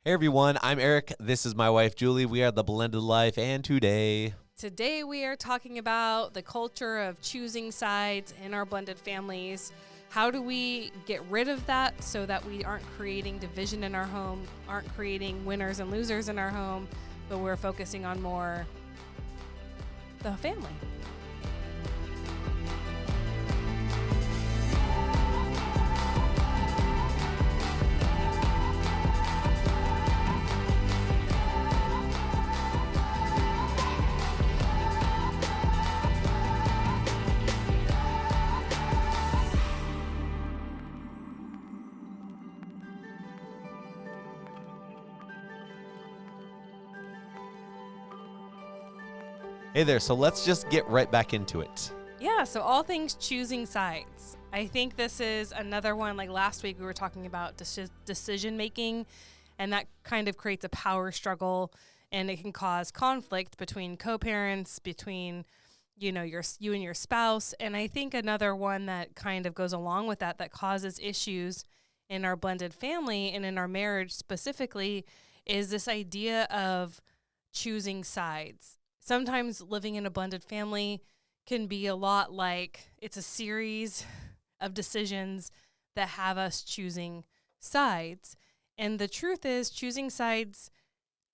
Hey everyone, I'm Eric. This is my wife Julie. We are the Blended Life, and today we are talking about the culture of choosing sides in our blended families. How do we get rid of that so that we aren't creating division in our home, aren't creating winners and losers in our home, but we're focusing on more the family. Hey there, so let's just get right back into it. Yeah, so all things choosing sides. I think this is another one, like last week we were talking about decision making, and that kind of creates a power struggle, and it can cause conflict between co-parents, between you and your spouse. And I think another one that kind of goes along with that causes issues in our blended family and in our marriage specifically is this idea of choosing sides. Sometimes living in a blended family can be a lot like it's a series of decisions that have us choosing sides. And the truth is, choosing sides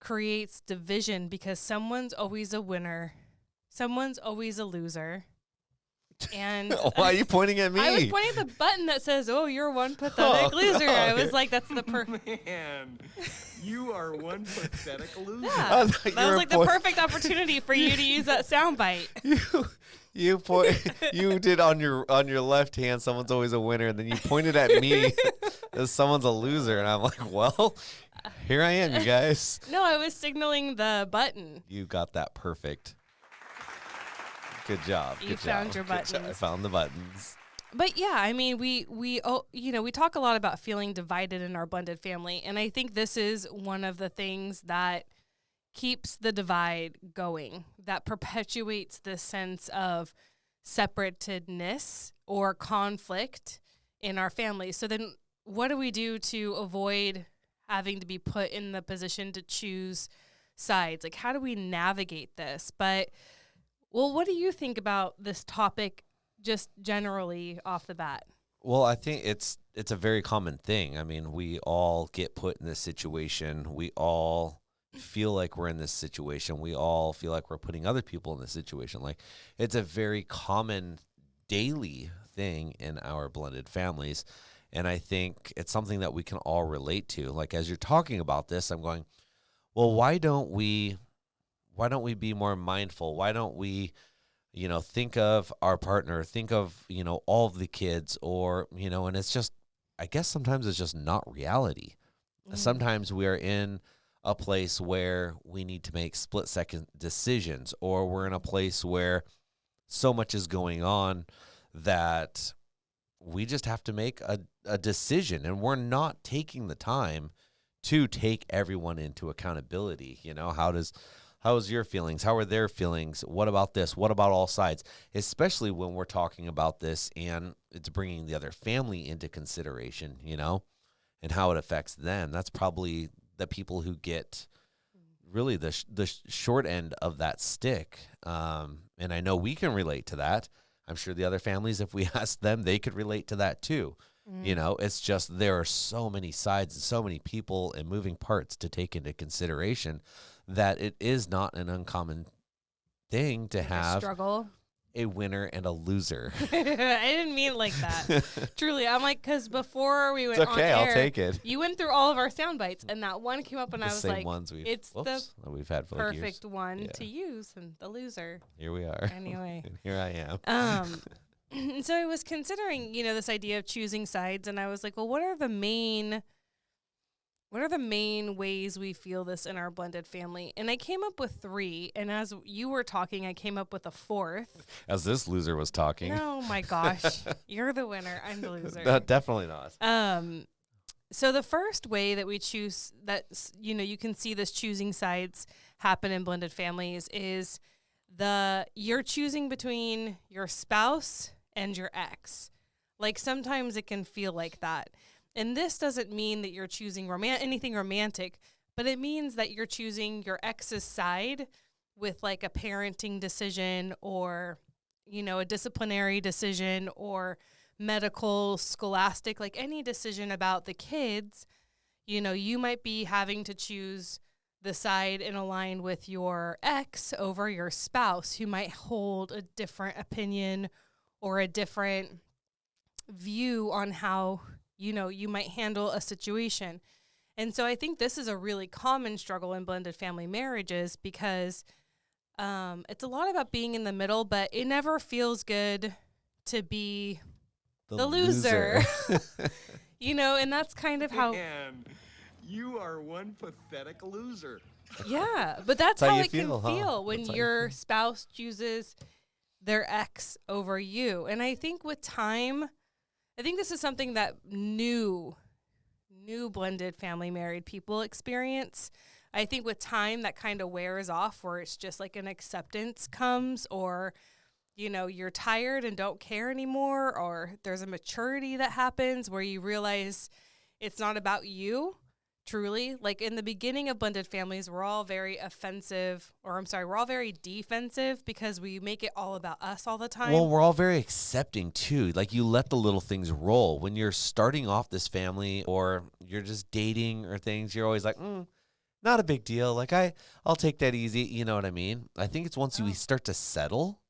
creates division because someone's always a winner, someone's always a loser. And why are you pointing at me? I was pointing at the button that says, "Oh, you're one pathetic loser." I was like, "That's the perfect." Man, you are one pathetic loser. Yeah, that was like the perfect opportunity for you to use that soundbite. You did on your left hand. Someone's always a winner, and then you pointed at me as someone's a loser, and I'm like, well, here I am, you guys. No, I was signaling the button. You got that perfect. Good job. You found your buttons. I found the buttons. But yeah, I mean, we talk a lot about feeling divided in our blended family, and I think this is one of the things that keeps the divide going, that perpetuates this sense of separatedness or conflict in our family. So then what do we do to avoid having to be put in the position to choose sides? Like, how do we navigate this? But well, what do you think about this topic just generally off the bat? Well, I think it's a very common thing. I mean, we all get put in this situation. We all feel like we're in this situation. We all feel like we're putting other people in this situation. Like, it's a very common daily thing in our blended families. And I think it's something that we can all relate to. Like, as you're talking about this, I'm going, well, why don't we be more mindful? Why don't we, think of our partner, think of, all of the kids, or, and it's just, I guess sometimes it's just not reality. Sometimes we are in a place where we need to make split-second decisions, or we're in a place where so much is going on that we just have to make a decision, and we're not taking the time to take everyone into accountability. How's your feelings? How are their feelings? What about this? What about all sides? Especially when we're talking about this and it's bringing the other family into consideration, and how it affects them. That's probably the people who get really the short end of that stick. And I know we can relate to that. I'm sure the other families, if we ask them, they could relate to that too. It's just there are so many sides and so many people and moving parts to take into consideration that it is not an uncommon thing to have struggle, a winner and a loser. I didn't mean it like that. Truly, I'm like, because before we went on air, I'll take it. You went through all of our sound bites, and that one came up, and I was like, it's the we've had for perfect one to use, and the loser. Here we are. Anyway. And here I am. And so I was considering, this idea of choosing sides, and I was like, well, what are the main ways we feel this in our blended family? And I came up with 3, and as you were talking, I came up with a 4th. As this loser was talking. Oh my gosh. You're the winner. I'm the loser. No, definitely not. So the first way that we choose that, you can see this choosing sides happen in blended families is you're choosing between your spouse and your ex. Like, sometimes it can feel like that. And this doesn't mean that you're choosing anything romantic, but it means that you're choosing your ex's side with like a parenting decision or, a disciplinary decision or medical, scholastic, like any decision about the kids. You might be having to choose the side and align with your ex over your spouse, who might hold a different opinion or a different view on how, you might handle a situation. And so I think this is a really common struggle in blended family marriages because it's a lot about being in the middle, but it never feels good to be the loser. And that's kind of how. Man, you are one pathetic loser. Yeah, but that's That's how how you it feel, can huh? feel when That's how you your feel. spouse chooses their ex over you. And I think with time, I think this is something that new blended family married people experience. I think with time that kind of wears off where it's just like an acceptance comes or, you're tired and don't care anymore, or there's a maturity that happens where you realize it's not about you. Truly, like in the beginning of blended families, we're all very we're all very defensive because we make it all about us all the time. Well, we're all very accepting too. Like you let the little things roll. When you're starting off this family or you're just dating or things, you're always like, not a big deal. Like I'll take that easy. You know what I mean? I think it's once we start to settle.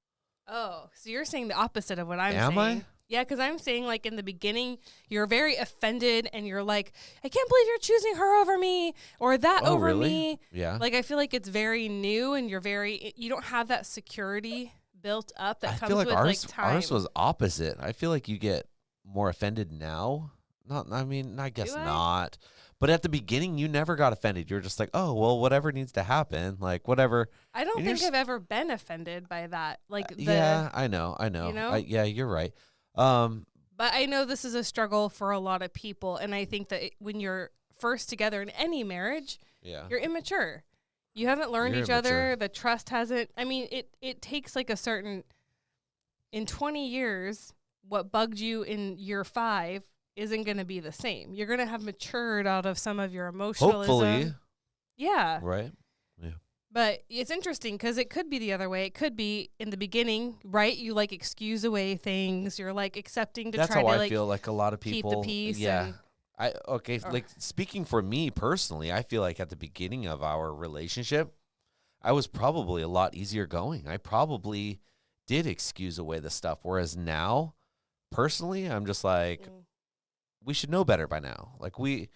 Oh, so you're saying the opposite of what I'm Am saying. I? Yeah, because I'm saying like in the beginning, you're very offended and you're like, I can't believe you're choosing her over me or that Oh, over really? me. Yeah. Like I feel like it's very new and you don't have that security built up that I comes feel like with like time. ours was opposite. I feel like you get more offended now. I guess Do I? not. But at the beginning, you never got offended. You're just like, oh, well, whatever needs to happen, like whatever. I don't And you're think I've ever been offended by that. Like yeah, I know. You know? Yeah, you're right. But I know this is a struggle for a lot of people. And I think that when you're first together in any marriage, Yeah. you're immature. You haven't learned You're each other. immature. The trust hasn't. I mean, it takes like a certain. In 20 years, what bugged you in year 5 isn't going to be the same. You're going to have matured out of some of your emotionalism. Hopefully. Yeah. Right. Yeah. But it's interesting because it could be the other way. It could be in the beginning, right? You like excuse away things. You're like accepting to That's try how to I like feel. Like a lot of keep people. the peace. Yeah. And, Like speaking for me personally, I feel like at the beginning of our relationship, I was probably a lot easier going. I probably did excuse away the stuff. Whereas now, personally, I'm just like, we should know better by now. Like we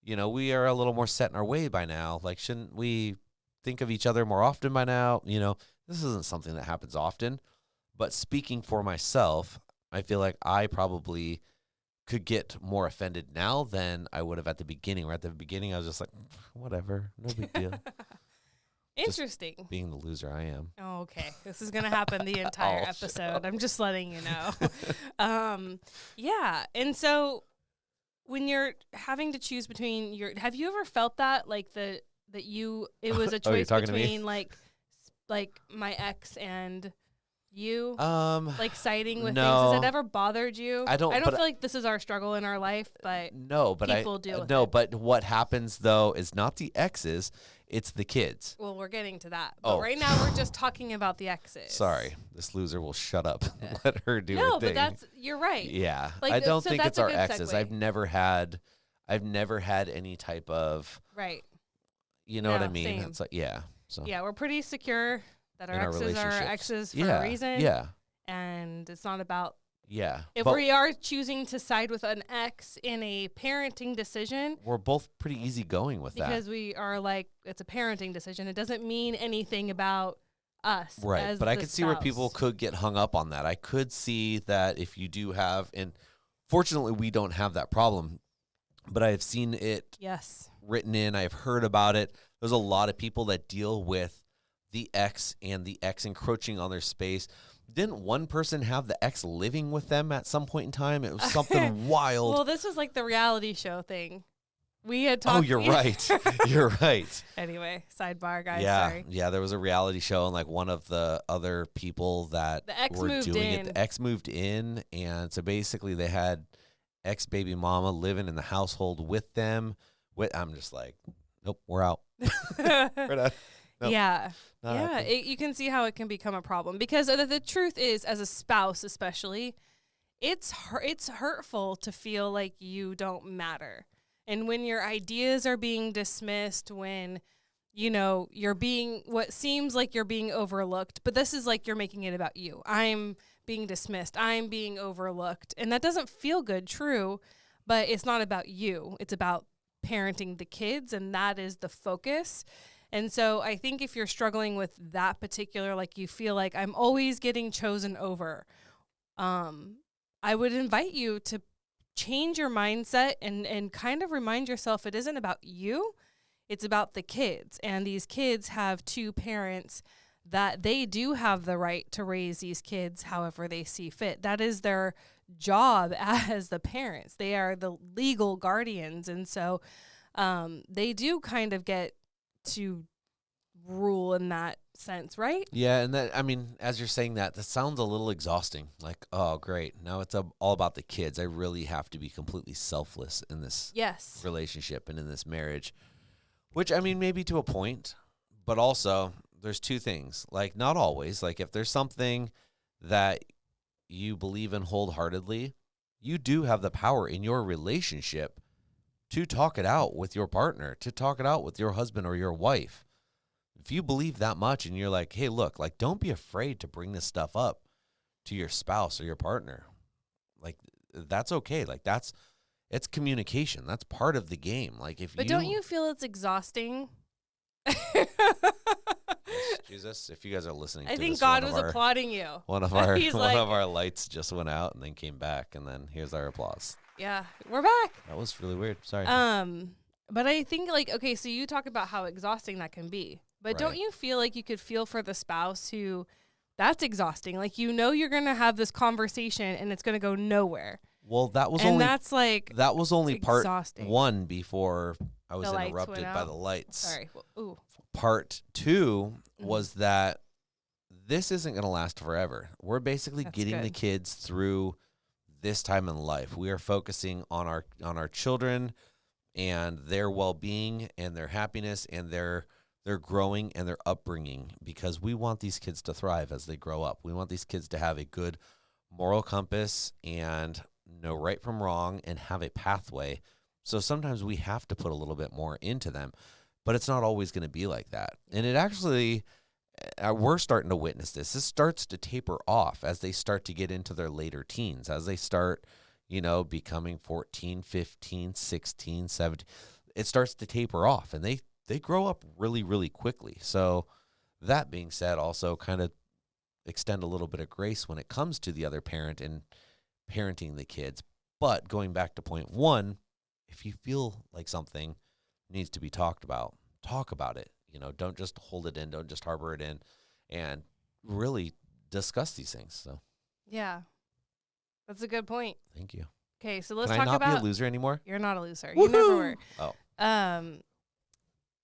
are a little more set in our way by now. Like, shouldn't we think of each other more often by now? This isn't something that happens often. But speaking for myself, I feel like I probably could get more offended now than I would have at the beginning. Where at the beginning, I was just like, whatever, no big deal. Interesting. Being the loser I am. Oh, okay. This is going to happen the entire Oh, episode. I'm just letting you know. Yeah. And so when you're having to choose between have you ever felt that like it was a Oh, you're choice talking to me? between like my ex and you, like siding with no. things? Has it ever bothered you? I don't feel like this is our struggle in our life, but no, but people deal with no, it. but what happens though is not the exes, it's the kids. well, we're getting to that. But Oh. right now we're just talking about the exes. Sorry, this loser will shut up. Let her do her No, thing. but you're right. Yeah, Like, I don't so think that's it's a our good exes. segue. I've never had any type of, Right. you know what I Yeah, mean? same. It's like, yeah. So Yeah, we're pretty secure that our in our exes are relationships. exes for yeah, a reason. Yeah, And it's not about yeah. if But we are choosing to side with an ex in a parenting decision we're both pretty easygoing with that. because we are like it's a parenting decision. It doesn't mean anything about us. Right, as but I the could see where people spouse. could get hung up on that. I could see that if you do have, and fortunately we don't have that problem, but I have seen it Yes. written in. I've heard about it. There's a lot of people that deal with the ex and the ex encroaching on their space. Didn't one person have the ex living with them at some point in time? It was something wild. Well, this was like the reality show thing. We had talked. Oh, you're right. You're right. Anyway, sidebar, guys. Yeah, Sorry. yeah. There was a reality show, and like one of the other people that The ex were moved doing in. it, the ex moved in, and so basically they had ex baby mama living in the household with them. I'm just like, nope, we're out. We're done. Nope, Yeah. not Yeah. happening. You can see how it can become a problem because the truth is, as a spouse, especially, it's hurtful to feel like you don't matter. And when your ideas are being dismissed, when, you're being, what seems like you're being overlooked, but this is like you're making it about you. I'm being dismissed. I'm being overlooked. And that doesn't feel good, true, but it's not about you. It's about parenting the kids, and that is the focus. And so I think if you're struggling with that particular, like you feel like I'm always getting chosen over, I would invite you to change your mindset and kind of remind yourself it isn't about you. It's about the kids. And these kids have two parents that they do have the right to raise these kids however they see fit. That is their job as the parents. They are the legal guardians. And so they do kind of get to rule in that sense, right? Yeah, and that, I mean, as you're saying that sounds a little exhausting. Like, oh, great, now it's all about the kids. I really have to be completely selfless in this Yes. relationship and in this marriage, which, I mean, maybe to a point, but also there's two things. Like, not always. Like, if there's something that you believe in wholeheartedly, you do have the power in your relationship to talk it out with your partner, to talk it out with your husband or your wife. If you believe that much and you're like, hey, look, like, don't be afraid to bring this stuff up to your spouse or your partner. Like, that's okay. Like, it's communication. That's part of the game. Like, But don't you feel it's exhausting? Jesus, if you guys are listening I to think this, God was applauding you. one of our He's like, of our lights just went out and then came back, and then here's our applause. yeah, we're back. That was really weird. Sorry. But I think, like, okay, so you talk about how exhausting that can be. But don't Right. you feel like you could feel for the spouse who that's exhausting? Like, you're going to have this conversation and it's going to go nowhere. Well, that was And that's like only part exhausting. one before I was The lights interrupted went by out. the lights. Sorry. Ooh. Part two Mhm. was that this isn't going to last forever. We're basically That's getting the good. kids through this time in life. We are focusing on our children and their well-being and their happiness and their growing and their upbringing, because we want these kids to thrive as they grow up. We want these kids to have a good moral compass and know right from wrong and have a pathway. So sometimes we have to put a little bit more into them, but it's not always going to be like that. And it actually, we're starting to witness this. This starts to taper off as they start to get into their later teens, as they start, becoming 14, 15, 16, 17. It starts to taper off, and they grow up really, really quickly. So that being said, also kind of extend a little bit of grace when it comes to the other parent and parenting the kids. But going back to point one, if you feel like something needs to be talked about, talk about it. Don't just hold it in, don't just harbor it in, and really discuss these things. So Yeah. That's a good point. thank you. Okay, so let's Can I talk not about be a loser anymore? You're not a loser. You never were. Oh.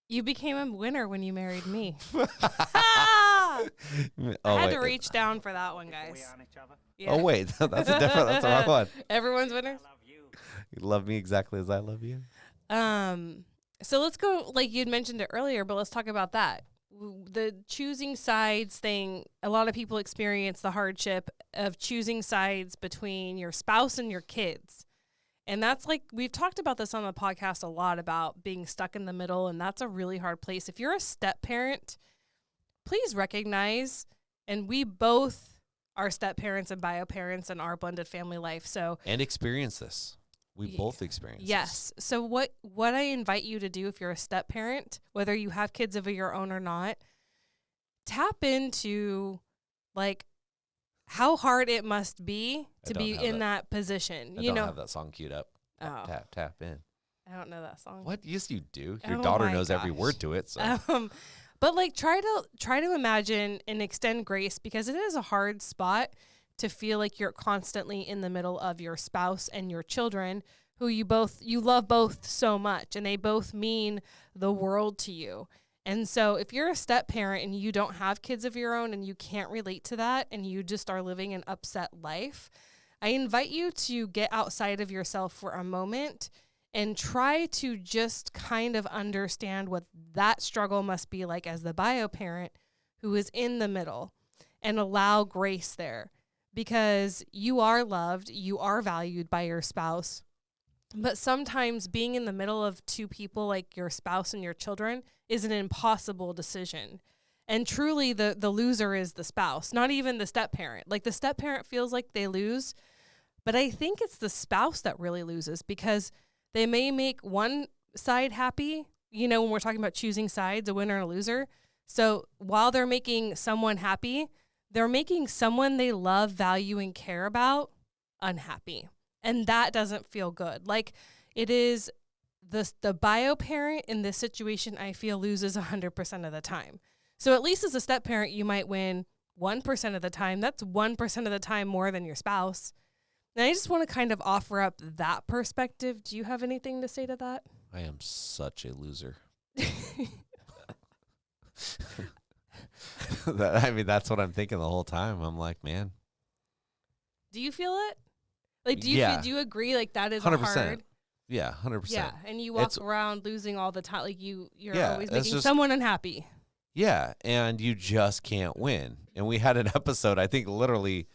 You became a winner when you married me. Oh, I had wait. to reach down for that one, guys. Yeah. Oh, wait. That's the wrong one. Everyone's winners. You love me exactly as I love you. So let's go, like you'd mentioned it earlier, but let's talk about that. The choosing sides thing, a lot of people experience the hardship of choosing sides between your spouse and your kids. And that's like, we've talked about this on the podcast a lot about being stuck in the middle, and that's a really hard place. If you're a step parent, please recognize, and we both are step parents and bio parents in our blended family life. So And experience this. We both experience yes. So what I invite you to do if you're a step parent, whether you have kids of your own or not, tap into like how hard it must be to be in that position. I don't have that song queued up. Oh. Tap in. I don't know that song. What? Yes, you do. Your Oh daughter my knows every gosh. word to it. So. But like try to imagine and extend grace, because it is a hard spot to feel like you're constantly in the middle of your spouse and your children, who you love both so much, and they both mean the world to you. And so if you're a step parent and you don't have kids of your own and you can't relate to that and you just are living an upset life, I invite you to get outside of yourself for a moment and try to just kind of understand what that struggle must be like as the bio parent who is in the middle, and allow grace there, because you are loved, you are valued by your spouse. But sometimes being in the middle of two people like your spouse and your children is an impossible decision. And truly the loser is the spouse, not even the step parent. Like the step parent feels like they lose, but I think it's the spouse that really loses, because they may make one side happy, when we're talking about choosing sides, a winner and a loser. So while they're making someone happy, they're making someone they love, value, and care about unhappy. And that doesn't feel good. Like it is the bio parent in this situation, I feel, loses 100% of the time. So at least as a step parent, you might win 1% of the time. That's 1% of the time more than your spouse. And I just want to kind of offer up that perspective. Do you have anything to say to that? I am such a loser. That's what I'm thinking the whole time. I'm like, man. Do you feel it? Like, do you you agree? Like that is 100%. hard. Yeah, 100%. Yeah, and you walk around losing all the time. Like you're always making someone unhappy. Yeah, and you just can't win. And we had an episode, I think, literally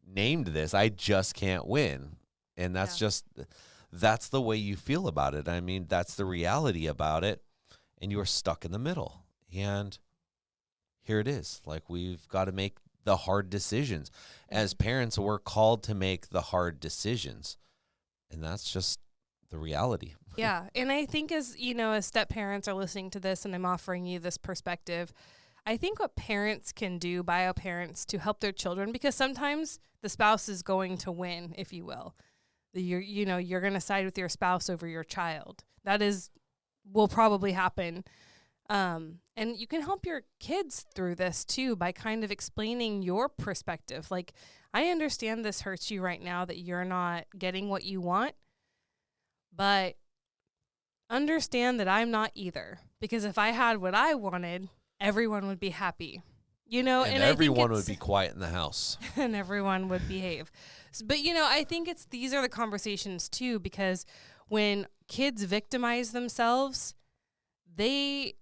named this, I just can't win. And that's that's the way you feel about it. I mean, that's the reality about it. And you're stuck in the middle. And here it is. Like, we've got to make the hard decisions. As parents, we're called to make the hard decisions. And that's just the reality. Yeah. And I think as step parents are listening to this and I'm offering you this perspective, I think what parents can do, bio parents, to help their children, because sometimes the spouse is going to win, if you will. You're going to side with your spouse over your child. That will probably happen. And you can help your kids through this too by kind of explaining your perspective. Like, I understand this hurts you right now that you're not getting what you want, but understand that I'm not either. Because if I had what I wanted, everyone would be happy. And everyone would be quiet in the house. And everyone would behave. But, I think these are the conversations too, because when kids victimize themselves, it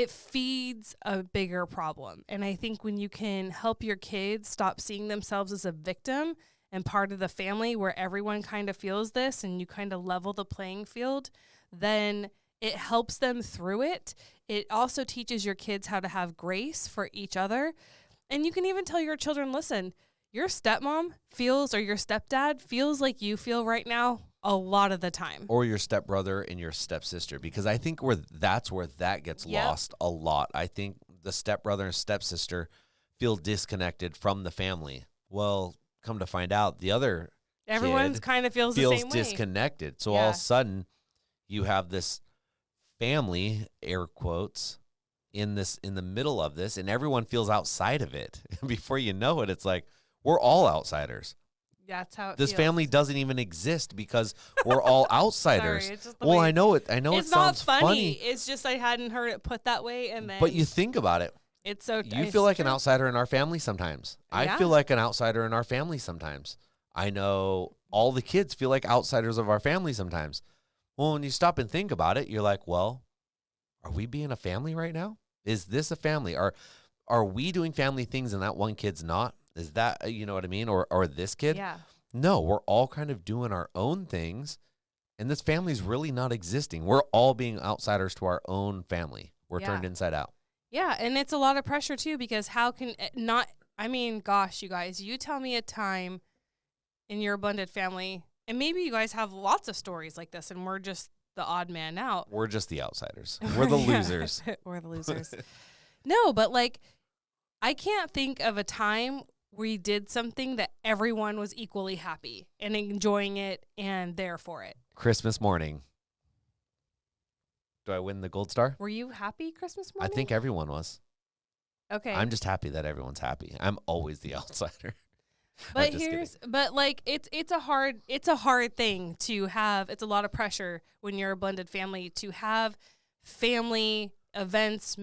feeds a bigger problem. And I think when you can help your kids stop seeing themselves as a victim and part of the family where everyone kind of feels this and you kind of level the playing field, then it helps them through it. It also teaches your kids how to have grace for each other. And you can even tell your children, listen, your stepmom feels, or your stepdad feels like you feel right now a lot of the time. Or your stepbrother and your stepsister, because I think that's where that gets lost a lot. I think the stepbrother and stepsister feel disconnected from the family. Well, come to find out, the other everyone's kind of feels the same way. Disconnected. So all of a sudden, you have this family, air quotes, in the middle of this, and everyone feels outside of it. And before you know it, it's like we're all outsiders. That's how this family doesn't even exist because we're all outsiders. Sorry, it's just I know it. I know it sounds funny. It's just I hadn't heard it put that way, and then. But you think about it. You feel like an outsider in our family sometimes. I feel like an outsider in our family sometimes. I know all the kids feel like outsiders of our family sometimes. Well, when you stop and think about it, you're like, well, are we being a family right now? Is this a family? Are we doing family things and that one kid's not? Is that, you know what I mean? Or this kid? Yeah. No, we're all kind of doing our own things, and this family's really not existing. We're all being outsiders to our own family. We're turned inside out. Yeah, and it's a lot of pressure too, because how can it not, I mean, gosh, you guys, you tell me a time in your blended family, and maybe you guys have lots of stories like this, and we're just the odd man out. We're just the outsiders. We're the losers. We're the losers. No, but like, I can't think of a time we did something that everyone was equally happy and enjoying it and there for it. Christmas morning. Do I win the gold star? Were you happy Christmas morning? I think everyone was. Okay. I'm just happy that everyone's happy. I'm always the outsider. But it's a hard thing to have. It's a lot of pressure when you're a blended family to have family events,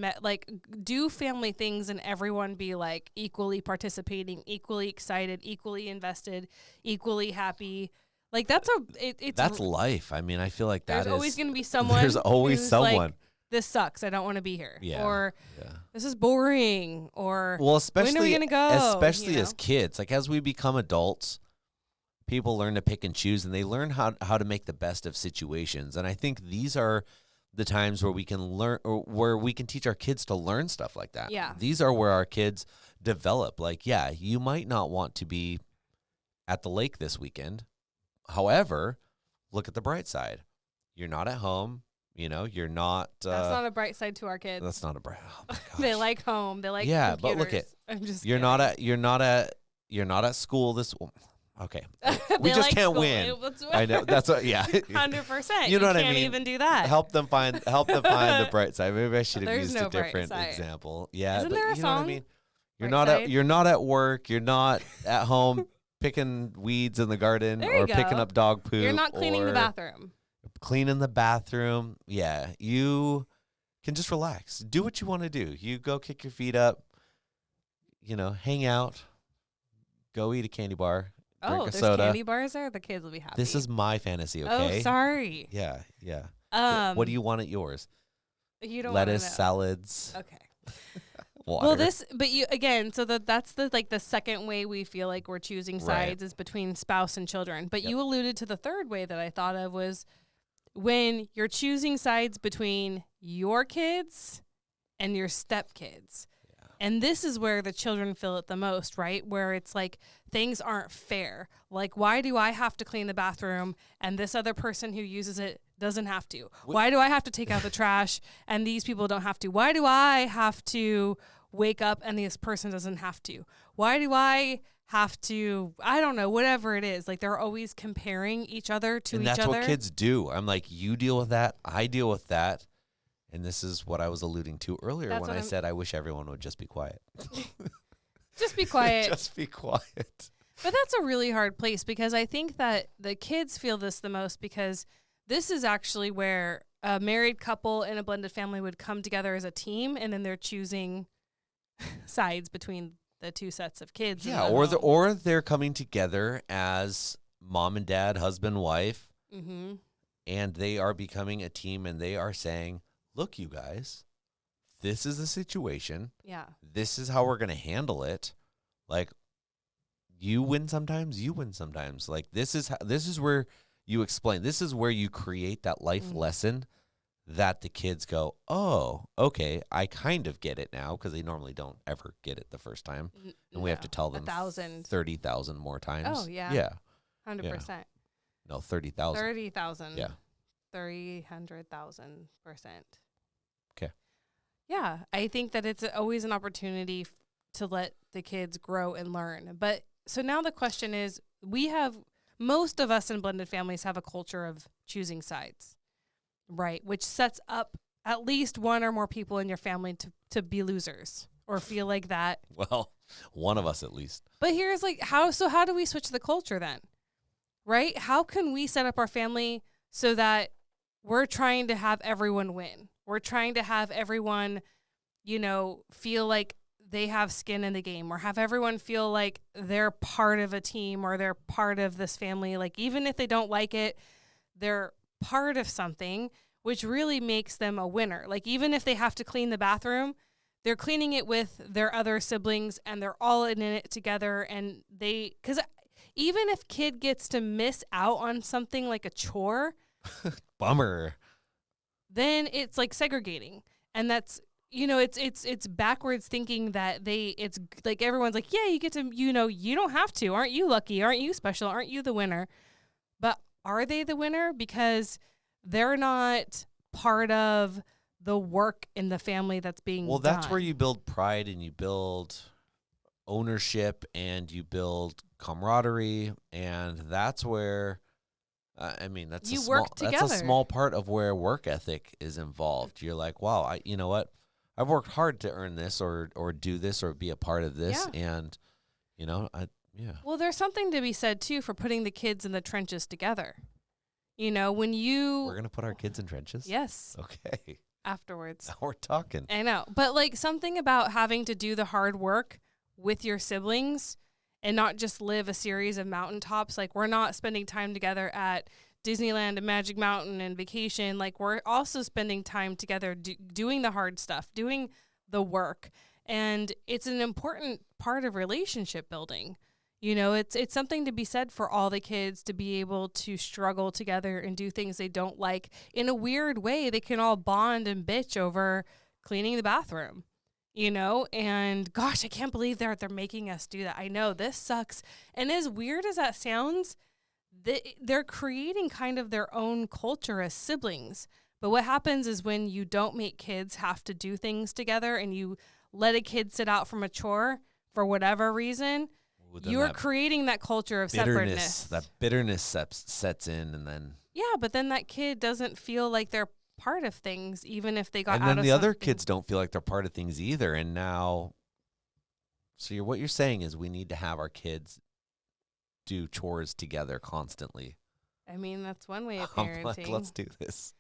do family things and everyone be like equally participating, equally excited, equally invested, equally happy. Like it's That's life. I mean, I feel like there's always going to be someone. There's always who's someone. Like, this sucks. I don't want to be here. Yeah. Or Yeah. this is boring. Or Well, especially when are we going to go? especially you know? as kids, like as we become adults, people learn to pick and choose, and they learn how to make the best of situations. And I think these are the times where we can learn, or where we can teach our kids to learn stuff like that. Yeah. These are where our kids develop. Like, yeah, you might not want to be at the lake this weekend. However, look at the bright side. You're not at home. You know, you're not. That's not a bright side to our kids. That's not a bright. Oh my gosh. They like home. They like Yeah, computers. but look at I'm just. you're kidding. you're not at school this. Okay, we They just like can't school. win. I know that's what. Yeah, 100%. You know what I can't mean? even do that. help them find the bright side. Maybe I should have There's used no a bright different side. example. Yeah, Isn't but there a you know what I song? mean. Bright You're not side? at work. You're not at home picking weeds in the garden There you or picking go. up dog poop. You're not cleaning the or bathroom. Cleaning the bathroom. Yeah, you can just relax. Do what you want to do. You go kick your feet up. You know, hang out. Go eat a candy bar. Drink Oh, a there's soda. candy bars there. The kids will be happy. This is my fantasy, okay? Oh, sorry. Yeah, yeah. What do you want at yours? You don't Lettuce, wanna know. salads, Okay. water. Well, but you again. So that's the second way we feel like we're choosing Right. sides is between spouse and children. But Yep. you alluded to the third way that I thought of was when you're choosing sides between your kids and your stepkids. Yeah. And this is where the children feel it the most, right? Where it's like things aren't fair. Like, why do I have to clean the bathroom and this other person who uses it doesn't have to? Why do I have to take out the trash and these people don't have to? Why do I have to wake up and this person doesn't have to? Why do I have to, I don't know, whatever it is. Like, they're always comparing each other to And each that's other. what kids do. I'm like, you deal with that, I deal with that. And this is what I was alluding to earlier That's when what I I'm- said I wish everyone would just be quiet. Just be quiet. Just be quiet. But that's a really hard place because I think that the kids feel this the most because this is actually where a married couple and a blended family would come together as a team and then they're choosing sides between the two sets of kids. in Yeah, the or home. or they're coming together as mom and dad, husband, wife, Mhm. and they are becoming a team and they are saying, "Look, you guys, this is the situation. Yeah. This is how we're going to handle it. Like, you win sometimes, you win sometimes. Like, this is where you explain. This is where you create that life Mhm. lesson that the kids go, oh, okay, I kind of get it now, because they normally don't ever get it the first time, and we have to tell them 1,000. 30,000 more times. Oh, yeah. Yeah. 100%. No, 30,000. 30,000. Yeah. 300,000%. 'Kay. Yeah, I think that it's always an opportunity to let the kids grow and learn. But so now the question is, most of us in blended families have a culture of choosing sides, right? Which sets up at least one or more people in your family to be losers or feel like that. Well, one of us at least. But here's like, how do we switch the culture then? Right? How can we set up our family so that we're trying to have everyone win? We're trying to have everyone, feel like they have skin in the game, or have everyone feel like they're part of a team or they're part of this family. Like, even if they don't like it, they're part of something, which really makes them a winner. Like, even if they have to clean the bathroom, they're cleaning it with their other siblings and they're all in it together. And because even if kid gets to miss out on something like a chore, Bummer. then it's like segregating. And that's, it's backwards thinking that it's like everyone's like, yeah, you get to, you don't have to. Aren't you lucky? Aren't you special? Aren't you the winner? But are they the winner? Because they're not part of the work in the family that's being Well, that's done. where you build pride and you build ownership and you build camaraderie, and that's where that's You a work small, that's a together. small part of where work ethic is involved. You're like, wow, you know what? I've worked hard to earn this or do this or be a part of this, and yeah. Well, there's something to be said too for putting the kids in the trenches together. When you We're gonna put our kids in trenches. yes, Okay. afterwards. Now we're talking. I know, but like something about having to do the hard work with your siblings and not just live a series of mountaintops. Like, we're not spending time together at Disneyland and Magic Mountain and vacation. Like, we're also spending time together doing the hard stuff, doing the work. And it's an important part of relationship building. You know, it's something to be said for all the kids to be able to struggle together and do things they don't like. In a weird way, they can all bond and bitch over cleaning the bathroom, you know? And gosh, I can't believe they're making us do that. I know, this sucks. And as weird as that sounds, they're creating kind of their own culture as siblings. But what happens is when you don't make kids have to do things together and you let a kid sit out from a chore for whatever reason, you're creating that culture of separateness. That bitterness sets in, and then but then that kid doesn't feel like they're part of things, even if they got out of something. And then the other something. kids don't feel like they're part of things either. And now, so what you're saying is we need to have our kids do chores together constantly. I mean, that's one way of I'm parenting. like, let's do this.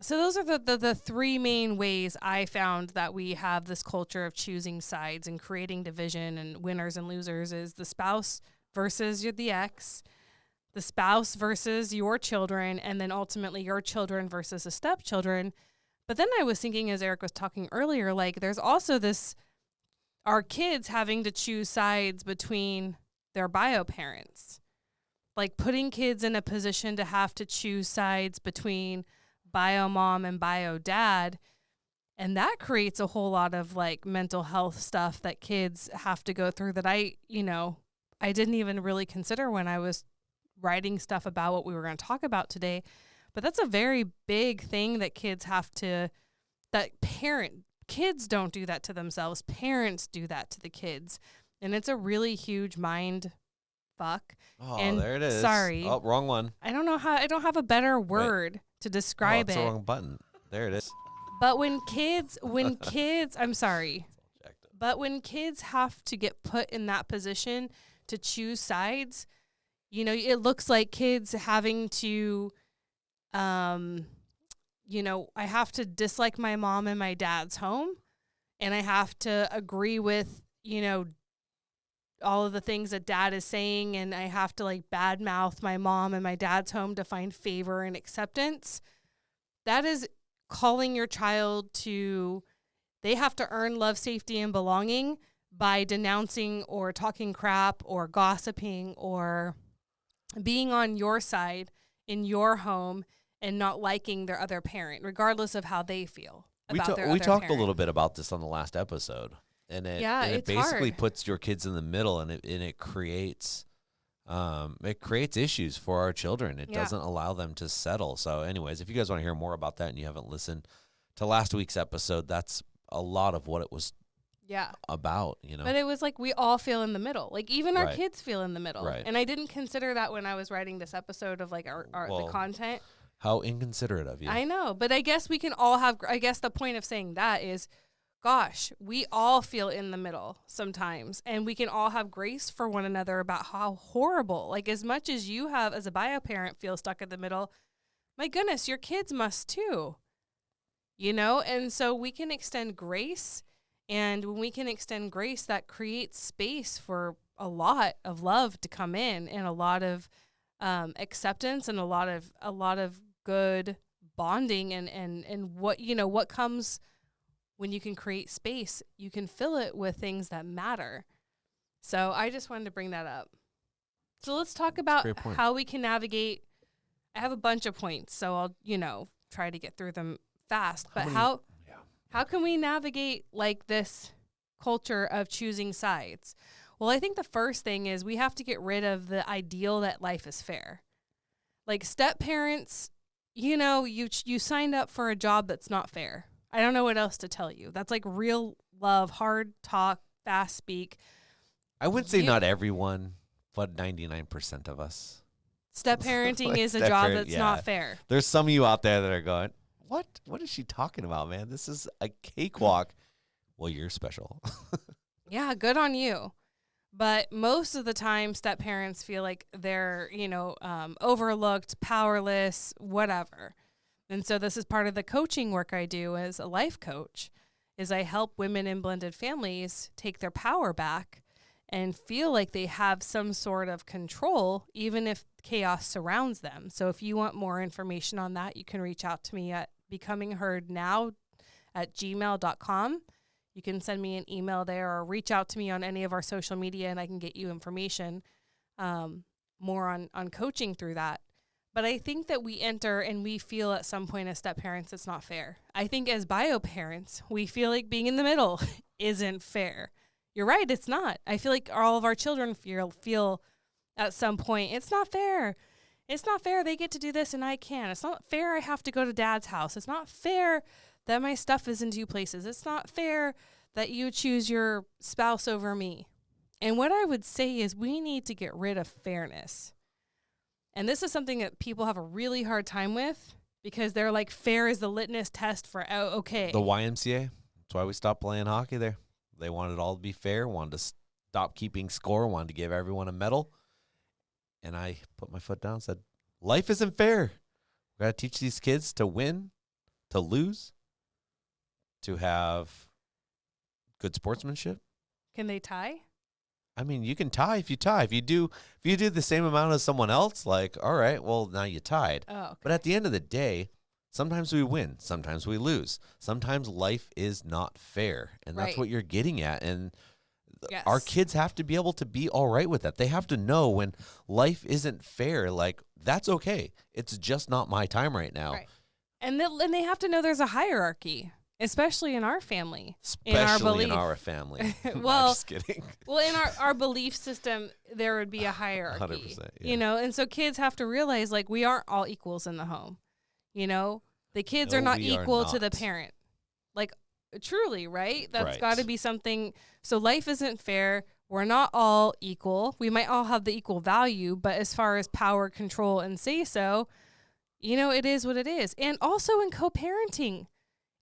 So those are the three main ways I found that we have this culture of choosing sides and creating division and winners and losers is the spouse versus the ex, the spouse versus your children, and then ultimately your children versus the stepchildren. But then I was thinking, as Eric was talking earlier, like there's also our kids having to choose sides between their bio parents, like putting kids in a position to have to choose sides between bio mom and bio dad. And that creates a whole lot of like mental health stuff that kids have to go through that I didn't even really consider when I was writing stuff about what we were going to talk about today. But that's a very big thing that kids kids don't do that to themselves. Parents do that to the kids. And it's a really huge mind fuck. Oh, and there it is. Sorry. Oh, wrong one. I don't have a better word to describe it's it. the wrong button. There it is. But when kids, I'm sorry. But when kids have to get put in that position to choose sides, you know, it looks like kids having to, I have to dislike my mom and my dad's home, and I have to agree with, all of the things that dad is saying, and I have to like badmouth my mom and my dad's home to find favor and acceptance. That is calling your child to, they have to earn love, safety, and belonging by denouncing or talking crap or gossiping or being on your side in your home and not liking their other parent, regardless of how they feel about their other We talked parent. a little bit about this on the last episode. And it basically hard. puts your kids in the middle, and it creates issues for our children. It doesn't allow them to settle. So anyways, if you guys want to hear more about that and you haven't listened to last week's episode, that's a lot of what it was about, But it was like we all feel in the middle. Like even our Right. kids feel in the middle. Right. And I didn't consider that when I was writing this episode of like the content. How inconsiderate of you. I know, but I guess we can all have, I guess the point of saying that is, gosh, we all feel in the middle sometimes, and we can all have grace for one another about how horrible, like as much as you have as a bio parent feel stuck in the middle, my goodness, your kids must too, and so we can extend grace, and when we can extend grace, that creates space for a lot of love to come in and a lot of acceptance and a lot of good bonding and what comes when you can create space, you can fill it with things that matter. So I just wanted to bring that up. So let's talk about how we can navigate. I have a bunch of points, so I'll, try to get through them fast. But how can we navigate like this culture of choosing sides? Well, I think the first thing is we have to get rid of the ideal that life is fair. Like step parents, you signed up for a job that's not fair. I don't know what else to tell you. That's like real love, hard talk, fast speak. I wouldn't say not everyone, but 99% of us. Step parenting Like is a step job parent, that's not fair. There's some of you out there that are going, what is she talking about, man? This is a cakewalk. Well, you're special. Yeah, good on you. But most of the time, step parents feel like they're, overlooked, powerless, whatever. And so this is part of the coaching work I do as a life coach, is I help women in blended families take their power back and feel like they have some sort of control, even if chaos surrounds them. So if you want more information on that, you can reach out to me at becomingheardnow@gmail.com. You can send me an email there or reach out to me on any of our social media, and I can get you information more on coaching through that. But I think that we enter and we feel at some point as step parents, it's not fair. I think as bio parents, we feel like being in the middle isn't fair. You're right, it's not. I feel like all of our children feel at some point, it's not fair. It's not fair they get to do this and I can't. It's not fair I have to go to dad's house. It's not fair that my stuff is in 2 places. It's not fair that you choose your spouse over me. And what I would say is we need to get rid of fairness. And this is something that people have a really hard time with because they're like, fair is the litmus test for, okay. The YMCA. That's why we stopped playing hockey there. They wanted it all to be fair, wanted to stop keeping score, wanted to give everyone a medal. And I put my foot down and said, life isn't fair. We got to teach these kids to win, to lose, to have good sportsmanship. Can they tie? I mean, you can tie if you tie. If you do the same amount as someone else, like, all right, well, now you tied. Oh, okay. But at the end of the day, sometimes we win, sometimes we lose. Sometimes life is not fair, and that's Right. what you're getting at. And Yes. our kids have to be able to be all right with that. They have to know when life isn't fair, like, that's okay. It's just not my time right now. Right. And they have to know there's a hierarchy, especially in our family. Especially in belief. our family. Well, I'm just kidding. Well, in our belief system, there would be a hierarchy. 100%, yeah. You know, and so kids have to realize, like, we aren't all equals in the home. You know, the kids No, are not we are equal to the not. parent. Like, truly, right? That's Right. got to be something. So life isn't fair. We're not all equal. We might all have the equal value, but as far as power, control, and say so, you know, it is what it is. And also in co-parenting,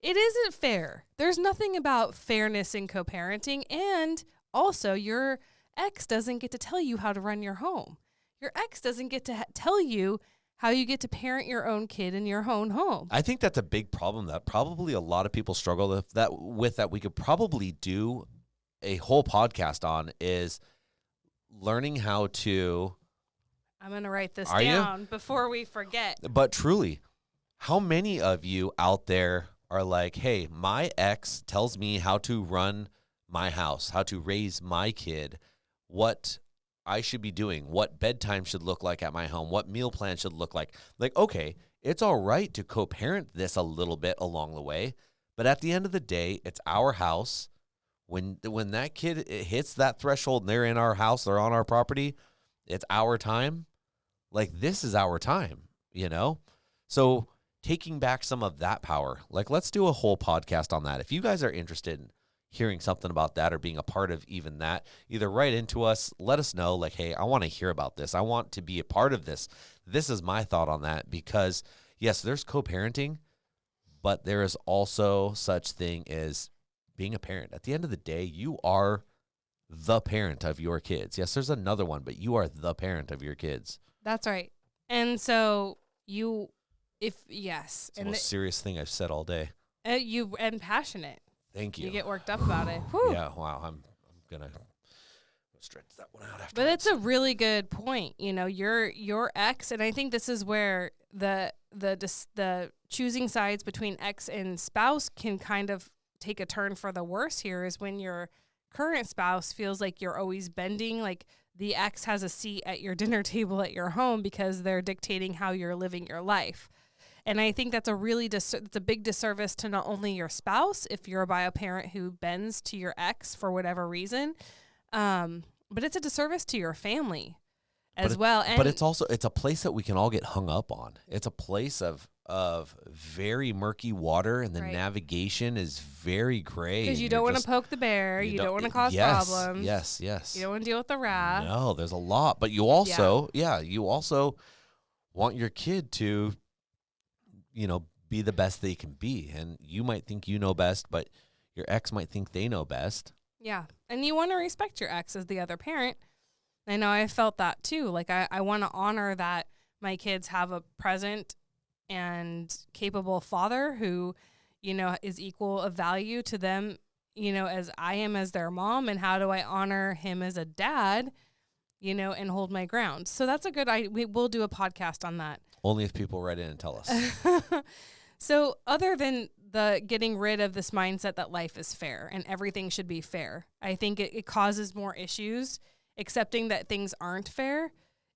it isn't fair. There's nothing about fairness in co-parenting. And also, your ex doesn't get to tell you how to run your home. Your ex doesn't get to tell you how you get to parent your own kid in your own home. I think that's a big problem that probably a lot of people struggle with that we could probably do a whole podcast on is learning how to, I'm going to write this Are you? down before we forget. but truly, how many of you out there are like, hey, my ex tells me how to run my house, how to raise my kid, what I should be doing, what bedtime should look like at my home, what meal plan should look like. Like, okay, it's all right to co-parent this a little bit along the way, but at the end of the day, it's our house. When that kid hits that threshold and they're in our house, they're on our property, it's our time. Like, this is our time, you know? So taking back some of that power, like, let's do a whole podcast on that. If you guys are interested in hearing something about that or being a part of even that, either write into us, let us know, like, hey, I want to hear about this. I want to be a part of this. This is my thought on that because, yes, there's co-parenting, but there is also such thing as being a parent. At the end of the day, you are the parent of your kids. Yes, there's another one, but you are the parent of your kids. That's right. And so It's the most serious thing I've said all day. and passionate. Thank you. You get worked up about it. Whew. Yeah, wow. I'm gonna stretch that one out after. But it's a really good point. You know, your ex, and I think this is where the choosing sides between ex and spouse can kind of take a turn for the worse here is when your current spouse feels like you're always bending, like the ex has a seat at your dinner table at your home because they're dictating how you're living your life. And I think that's a really it's a big disservice to not only your spouse, if you're a bio parent who bends to your ex for whatever reason, but it's a disservice to your family as well. And but it's also, it's a place that we can all get hung up on. It's a place of very murky water, and the Right. navigation is very gray. because you don't want to poke the bear, you don't want to cause problems. Yes, yes. You don't want to deal with the wrath. No, there's a lot. But you also, you also want your kid to, be the best they can be. And you might think you know best, but your ex might think they know best. Yeah. And you want to respect your ex as the other parent. I know I felt that too. Like I want to honor that my kids have a present and capable father who, is equal of value to them as I am as their mom, and how do I honor him as a dad, and hold my ground. So that's a good we'll do a podcast on that. Only if people write in and tell us. So other than the getting rid of this mindset that life is fair and everything should be fair, I think it causes more issues. Accepting that things aren't fair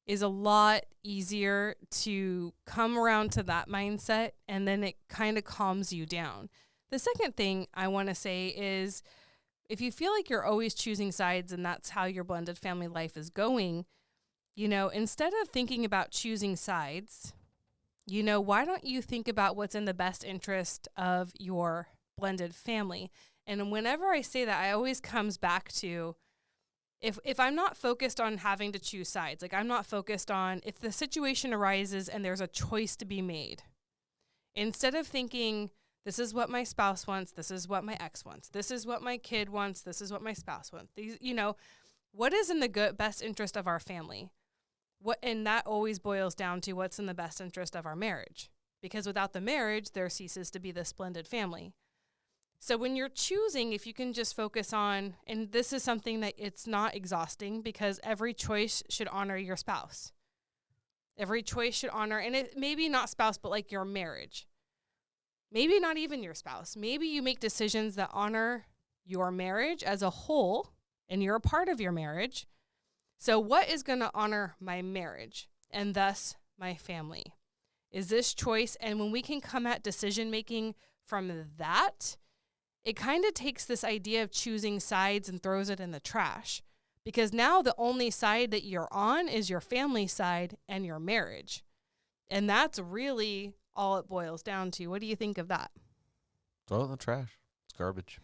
is a lot easier to come around to that mindset, and then it kind of calms you down. The second thing I want to say is, if you feel like you're always choosing sides and that's how your blended family life is going, instead of thinking about choosing sides, why don't you think about what's in the best interest of your blended family? And whenever I say that, I always comes back to, if I'm not focused on having to choose sides, like I'm not focused on if the situation arises and there's a choice to be made, instead of thinking, this is what my spouse wants, this is what my ex wants, this is what my kid wants, this is what my spouse wants, these, what is in the best interest of our family? And that always boils down to what's in the best interest of our marriage, because without the marriage, there ceases to be this blended family. So when you're choosing, if you can just focus on, and this is something that it's not exhausting, because every choice should honor your spouse. Every choice should honor, and it maybe not spouse, but like your marriage. Maybe not even your spouse. Maybe you make decisions that honor your marriage as a whole, and you're a part of your marriage. So what is going to honor my marriage and thus my family? Is this choice? And when we can come at decision making from that, it kind of takes this idea of choosing sides and throws it in the trash, because now the only side that you're on is your family side and your marriage. And that's really all it boils down to. What do you think of that? Throw it in the trash. It's garbage.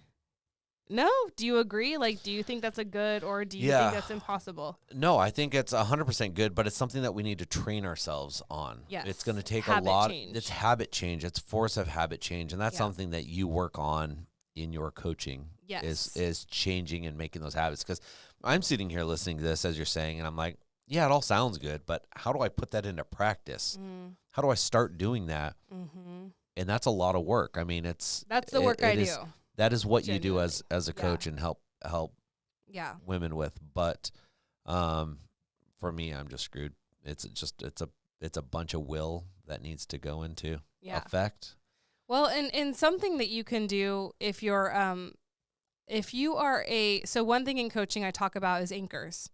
No? Do you agree? Like, do you think that's a good, or do you think that's impossible? No, I think it's 100% good, but it's something that we need to train ourselves on. Yes. It's going to take Habit a lot. change. It's habit change. It's force of habit change. And that's something that you work on in your coaching. Yes. Is changing and making those habits. Because I'm sitting here listening to this as you're saying, and I'm like, yeah, it all sounds good, but how do I put that into practice? How do I start doing that? Mm-hmm. And that's a lot of work. I mean, that's the work I do. That is what Genuinely. you do as a coach and help women with. But for me, I'm just screwed. It's a bunch of will that needs to go into effect. Well, and something that you can do if you are so one thing in coaching I talk about is anchors.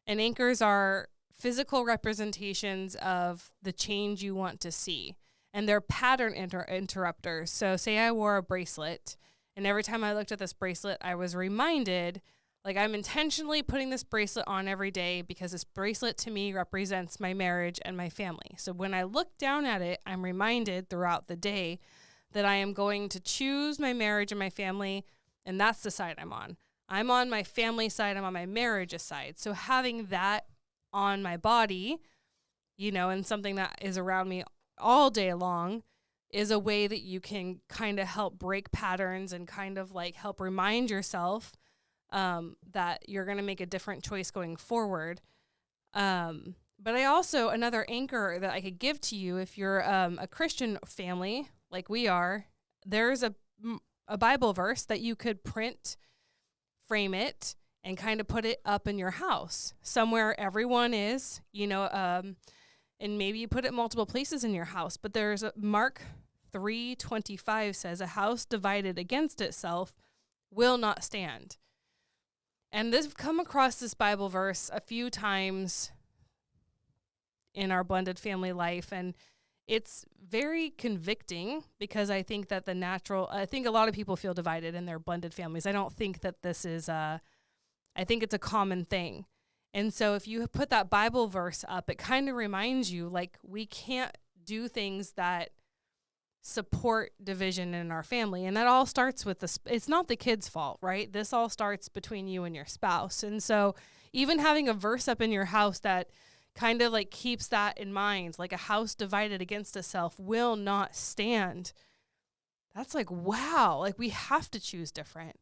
And anchors are physical representations of the change you want to see. And they're pattern interrupters. So say I wore a bracelet, and every time I looked at this bracelet, I was reminded, like, I'm intentionally putting this bracelet on every day because this bracelet to me represents my marriage and my family. So when I look down at it, I'm reminded throughout the day that I am going to choose my marriage and my family, and that's the side I'm on. I'm on my family side, I'm on my marriage side. So having that on my body, and something that is around me all day long is a way that you can kind of help break patterns and kind of like help remind yourself that you're going to make a different choice going forward. But I also, another anchor that I could give to you, if you're a Christian family like we are, there's a Bible verse that you could print, frame it, and kind of put it up in your house somewhere everyone is, and maybe you put it multiple places in your house. But there's Mark 3:25 says, a house divided against itself will not stand. And I've come across this Bible verse a few times in our blended family life, and it's very convicting because I think that I think a lot of people feel divided in their blended families. I don't think that this is I think it's a common thing. And so if you put that Bible verse up, it kind of reminds you, like, we can't do things that support division in our family. And that all starts with it's not the kid's fault, right? This all starts between you and your spouse. And so even having a verse up in your house that kind of like keeps that in mind, like a house divided against itself will not stand. That's like, wow, like we have to choose different.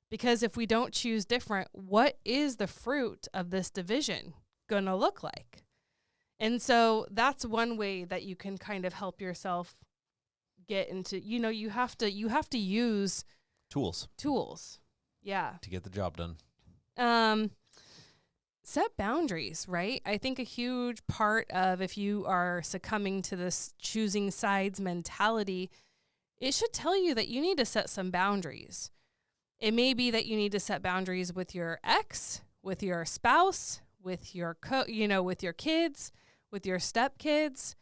Because if we don't choose different, what is the fruit of this division going to look like? And so that's one way that you can kind of help yourself get into, you have to use tools. Yeah. to get the job done. Set boundaries, right? I think a huge part of if you are succumbing to this choosing sides mentality, it should tell you that you need to set some boundaries. It may be that you need to set boundaries with your ex, with your spouse, with your with your kids, with your stepkids.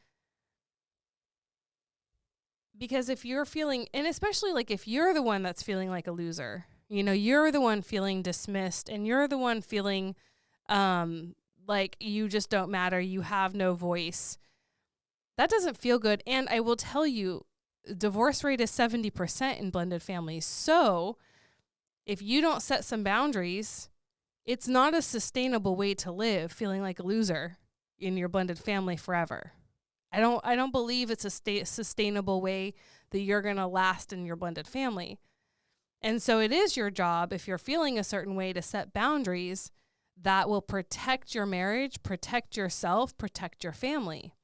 Because if you're feeling, and especially like if you're the one that's feeling like a loser, you're the one feeling dismissed and you're the one feeling like you just don't matter, you have no voice. That doesn't feel good. And I will tell you, divorce rate is 70% in blended families. So if you don't set some boundaries, it's not a sustainable way to live, feeling like a loser in your blended family forever. I don't believe it's a sustainable way that you're going to last in your blended family. And so it is your job, if you're feeling a certain way, to set boundaries that will protect your marriage, protect yourself, protect your family.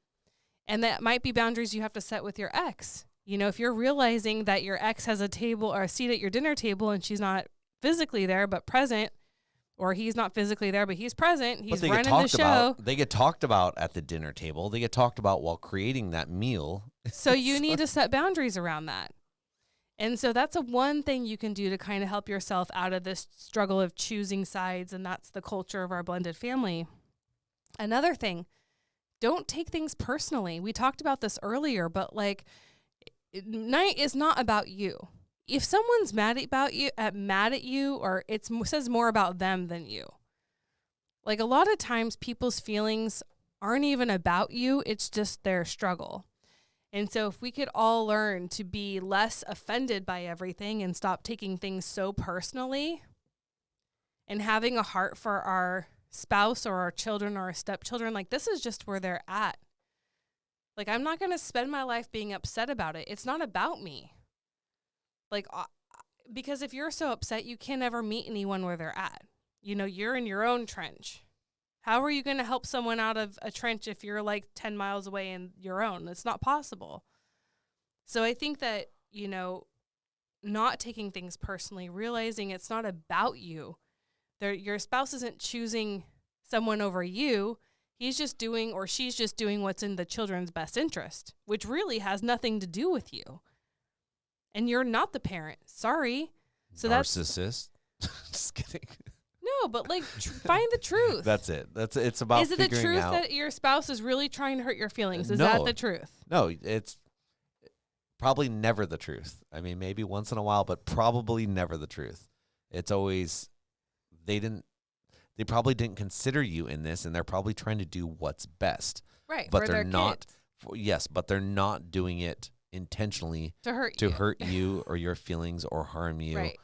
And that might be boundaries you have to set with your ex. If you're realizing that your ex has a table or a seat at your dinner table and she's not physically there but present, or he's not physically there but he's present, he's running the show. They get talked about at the dinner table. They get talked about while creating that meal. So you need to set boundaries around that. And so that's one thing you can do to kind of help yourself out of this struggle of choosing sides, and that's the culture of our blended family. Another thing, don't take things personally. We talked about this earlier, but night is not about you. If someone's mad at you, or it says more about them than you. Like a lot of times people's feelings aren't even about you. It's just their struggle. And so if we could all learn to be less offended by everything and stop taking things so personally and having a heart for our spouse or our children or our stepchildren, like this is just where they're at. Like I'm not going to spend my life being upset about it. It's not about me. Because if you're so upset, you can't ever meet anyone where they're at. You're in your own trench. How are you going to help someone out of a trench if you're like 10 miles away in your own? It's not possible. So I think that, not taking things personally, realizing it's not about you. Your spouse isn't choosing someone over you. He's just doing, or she's just doing what's in the children's best interest, which really has nothing to do with you. And you're not the parent. Sorry. So Narcissist. Just kidding. No, but find the truth. That's it. It's about figuring out. Is it the truth out. that your spouse is really trying to hurt your feelings? Is No. that the truth? No, it's probably never the truth. I mean, maybe once in a while, but probably never the truth. It's always, they probably didn't consider you in this, and they're probably trying to do what's best. Right. But for they're their not. Kids. Yes, but they're not doing it intentionally to hurt you or your feelings or harm you. Right.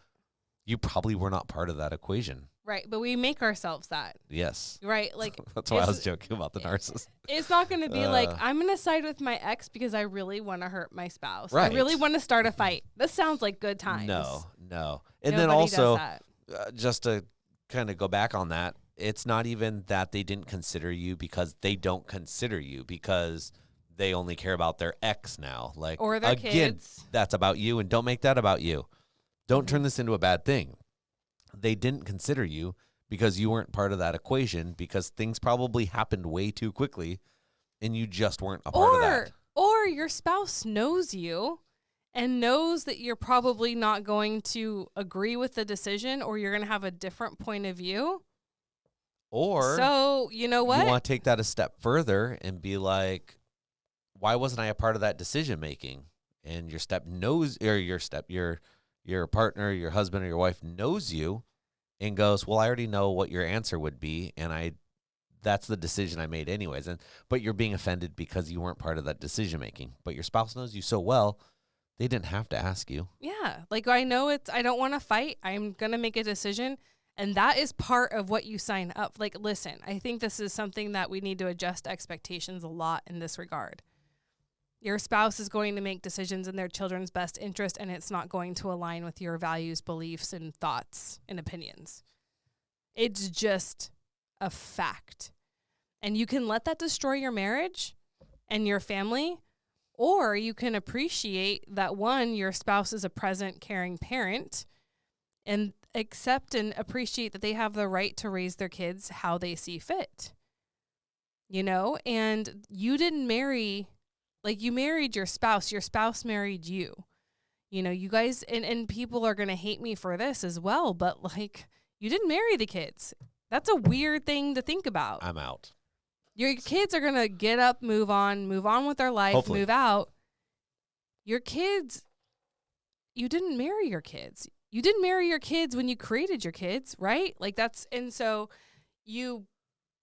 You probably were not part of that equation. Right, but we make ourselves that. Yes. Right, that's why I was joking about the narcissist. It's not going to be I'm going to side with my ex because I really want to hurt my spouse. Right. I really want to start a fight. This sounds like good times. No. And Nobody then also, does that. Just to kind of go back on that, it's not even that they didn't consider you because they don't consider you because they only care about their ex now. Or their again, kids. That's about you, and don't make that about you. Don't turn this into a bad thing. They didn't consider you because you weren't part of that equation because things probably happened way too quickly and you just weren't a part of that. Or your spouse knows you and knows that you're probably not going to agree with the decision or you're going to have a different point of view. Or so, you know what? You want to take that a step further and be like, why wasn't I a part of that decision making? And your partner, your husband or your wife knows you and goes, well, I already know what your answer would be. And that's the decision I made anyways. But you're being offended because you weren't part of that decision making, but your spouse knows you so well, they didn't have to ask you. Yeah. I know I don't want to fight. I'm going to make a decision. And that is part of what you sign up. Listen, I think this is something that we need to adjust expectations a lot in this regard. Your spouse is going to make decisions in their children's best interest, and it's not going to align with your values, beliefs, and thoughts and opinions. It's just a fact. And you can let that destroy your marriage and your family, or you can appreciate that, one, your spouse is a present, caring parent, and accept and appreciate that they have the right to raise their kids how they see fit. You know, and you didn't marry, like, you married your spouse married you. You know, you guys, and people are going to hate me for this as well, but like, you didn't marry the kids. That's a weird thing to think about. I'm out. Your kids are going to get up, move on with their life, Hopefully. move out. Your kids, you didn't marry your kids. You didn't marry your kids when you created your kids, right? Like that's, and so you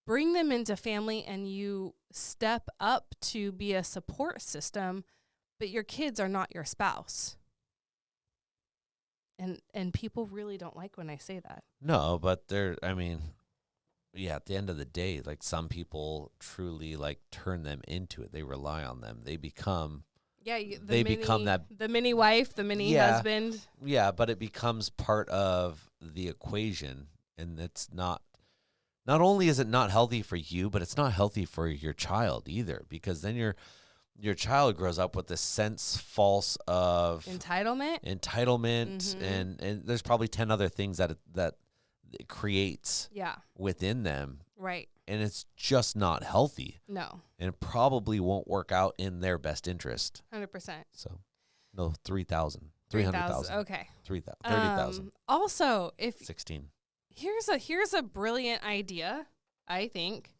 bring them into family and you step up to be a support system, but your kids are not your spouse. And people really don't like when I say that. No, but I mean, yeah, at the end of the day, like some people truly like turn them into it. They rely on them. They become become that the mini wife, the mini husband. Yeah, but it becomes part of the equation, and it's not only is it not healthy for you, but it's not healthy for your child either, because then your child grows up with this false of entitlement, and there's probably 10 other things that it creates within them. Right. And it's just not healthy. No. And it probably won't work out in their best interest. 100%. So, no, 300,000. Okay. 30,000. Also, 16. Here's a brilliant idea, I think.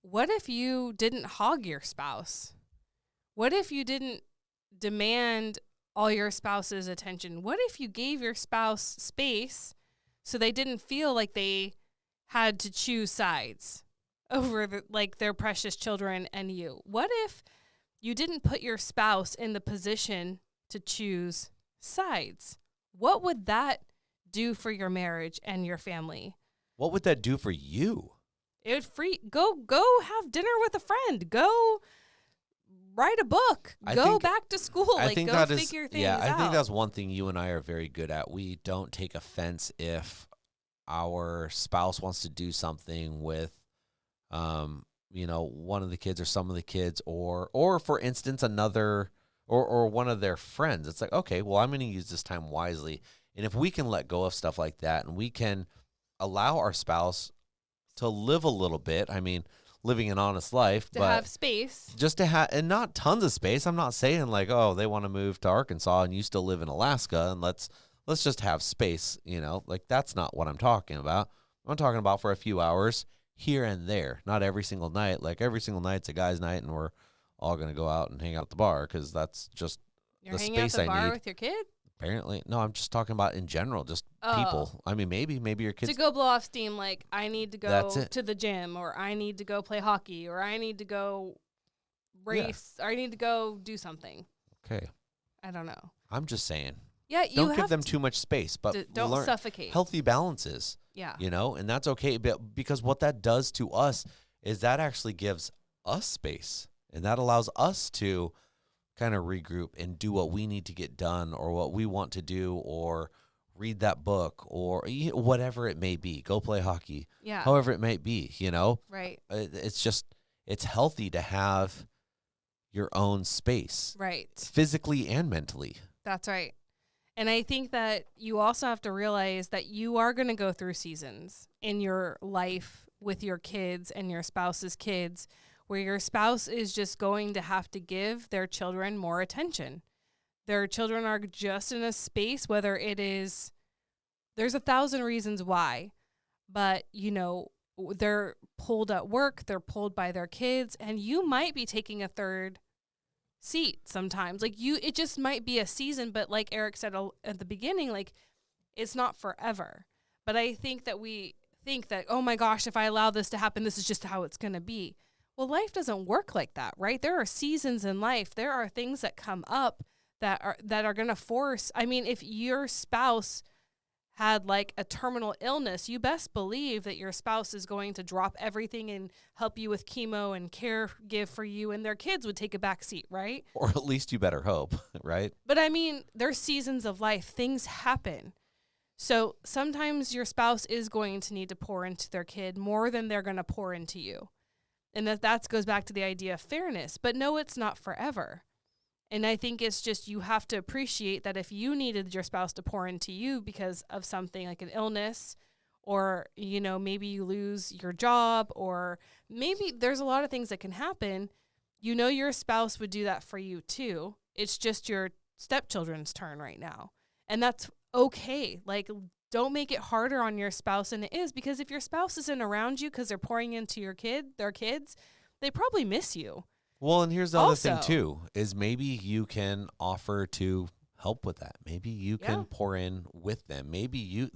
What if you didn't hog your spouse? What if you didn't demand all your spouse's attention? What if you gave your spouse space so they didn't feel like they had to choose sides over their precious children and you? What if you didn't put your spouse in the position to choose sides? What would that do for your marriage and your family? What would that do for you? It would go have dinner with a friend. Go write a book. Go back to school. I think that figure things out. I think that's one thing you and I are very good at. We don't take offense if our spouse wants to do something with, one of the kids or some of the kids, or for instance, another, or one of their friends. It's like, okay, well, I'm going to use this time wisely. And if we can let go of stuff like that and we can allow our spouse to live a little bit, I mean, living an honest life, to but have space, just to have, and not tons of space. I'm not saying like, oh, they want to move to Arkansas and you still live in Alaska and let's just have space, like that's not what I'm talking about. I'm talking about for a few hours here and there, not every single night. Like every single night's a guy's night and we're all going to go out and hang out at the bar because that's just you're the hanging space out at the I bar need. with your kid? Apparently. No, I'm just talking about in general, just people. I mean, maybe your kids. To go blow off steam, like I need to go That's it. to the gym, or I need to go play hockey, or I need to go race, or I need to go do something. Okay. I don't know. I'm just saying. Yeah, you don't give them too much space, but don't learn suffocate. Healthy balances. Yeah. And that's okay, because what that does to us is that actually gives us space, and that allows us to kind of regroup and do what we need to get done or what we want to do or read that book or whatever it may be. Go play hockey. Yeah. However it might be, Right. It's healthy to have your own space. Right. Physically and mentally. That's right. And I think that you also have to realize that you are going to go through seasons in your life with your kids and your spouse's kids where your spouse is just going to have to give their children more attention. Their children are just in a space, whether it is, there's 1,000 reasons why, but they're pulled at work, they're pulled by their kids, and you might be taking a third seat sometimes. It just might be a season, but like Eric said at the beginning, like it's not forever. But I think that we think that, oh my gosh, if I allow this to happen, this is just how it's going to be. Well, life doesn't work like that, right? There are seasons in life. There are things that come up that are going to force. I mean, if your spouse had like a terminal illness, you best believe that your spouse is going to drop everything and help you with chemo and give for you, and their kids would take a back seat, right? Or at least you better hope, right? But I mean, there's seasons of life. Things happen. So sometimes your spouse is going to need to pour into their kid more than they're going to pour into you. And that goes back to the idea of fairness. But no, it's not forever. And I think it's just you have to appreciate that if you needed your spouse to pour into you because of something like an illness, or, you know, maybe you lose your job, or maybe there's a lot of things that can happen. You know, your spouse would do that for you too. It's just your stepchildren's turn right now. And that's okay. Like, don't make it harder on your spouse than it is, because if your spouse isn't around you because they're pouring into their kids, they probably miss you. Well, and here's the other thing Also- too, is maybe you can offer to help with that. Maybe you can Yeah. pour in with them. Maybe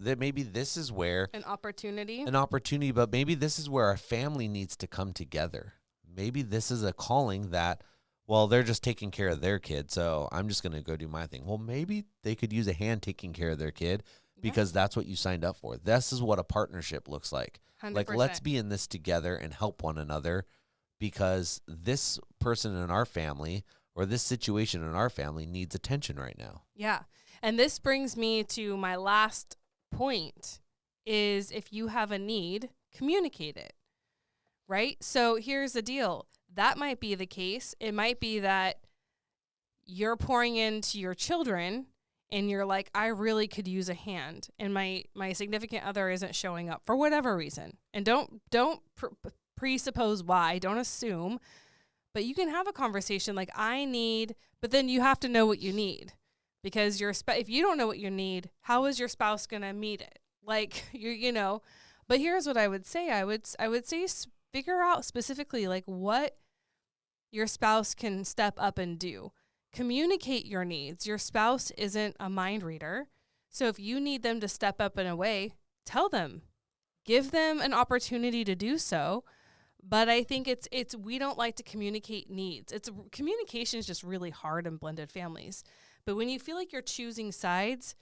this is where An opportunity. an opportunity, but maybe this is where our family needs to come together. Maybe this is a calling that, well, they're just taking care of their kid, so I'm just going to go do my thing. Well, maybe they could use a hand taking care of their kid, because that's what you signed up for. This is what a partnership looks like. 100%. Like, let's be in this together and help one another, because this person in our family, or this situation in our family, needs attention right now. Yeah. And this brings me to my last point, is if you have a need, communicate it, right? So here's the deal. That might be the case. It might be that you're pouring into your children and you're like, I really could use a hand, and my significant other isn't showing up for whatever reason. And don't presuppose why, don't assume, but you can have a conversation like, I need, but then you have to know what you need, because if you don't know what you need, how is your spouse going to meet it? Like, you know, but here's what I would say. I would say figure out specifically like what your spouse can step up and do. Communicate your needs. Your spouse isn't a mind reader. So if you need them to step up in a way, tell them. Give them an opportunity to do so. But I think it's we don't like to communicate needs. Communication is just really hard in blended families. But when you feel like you're choosing sides,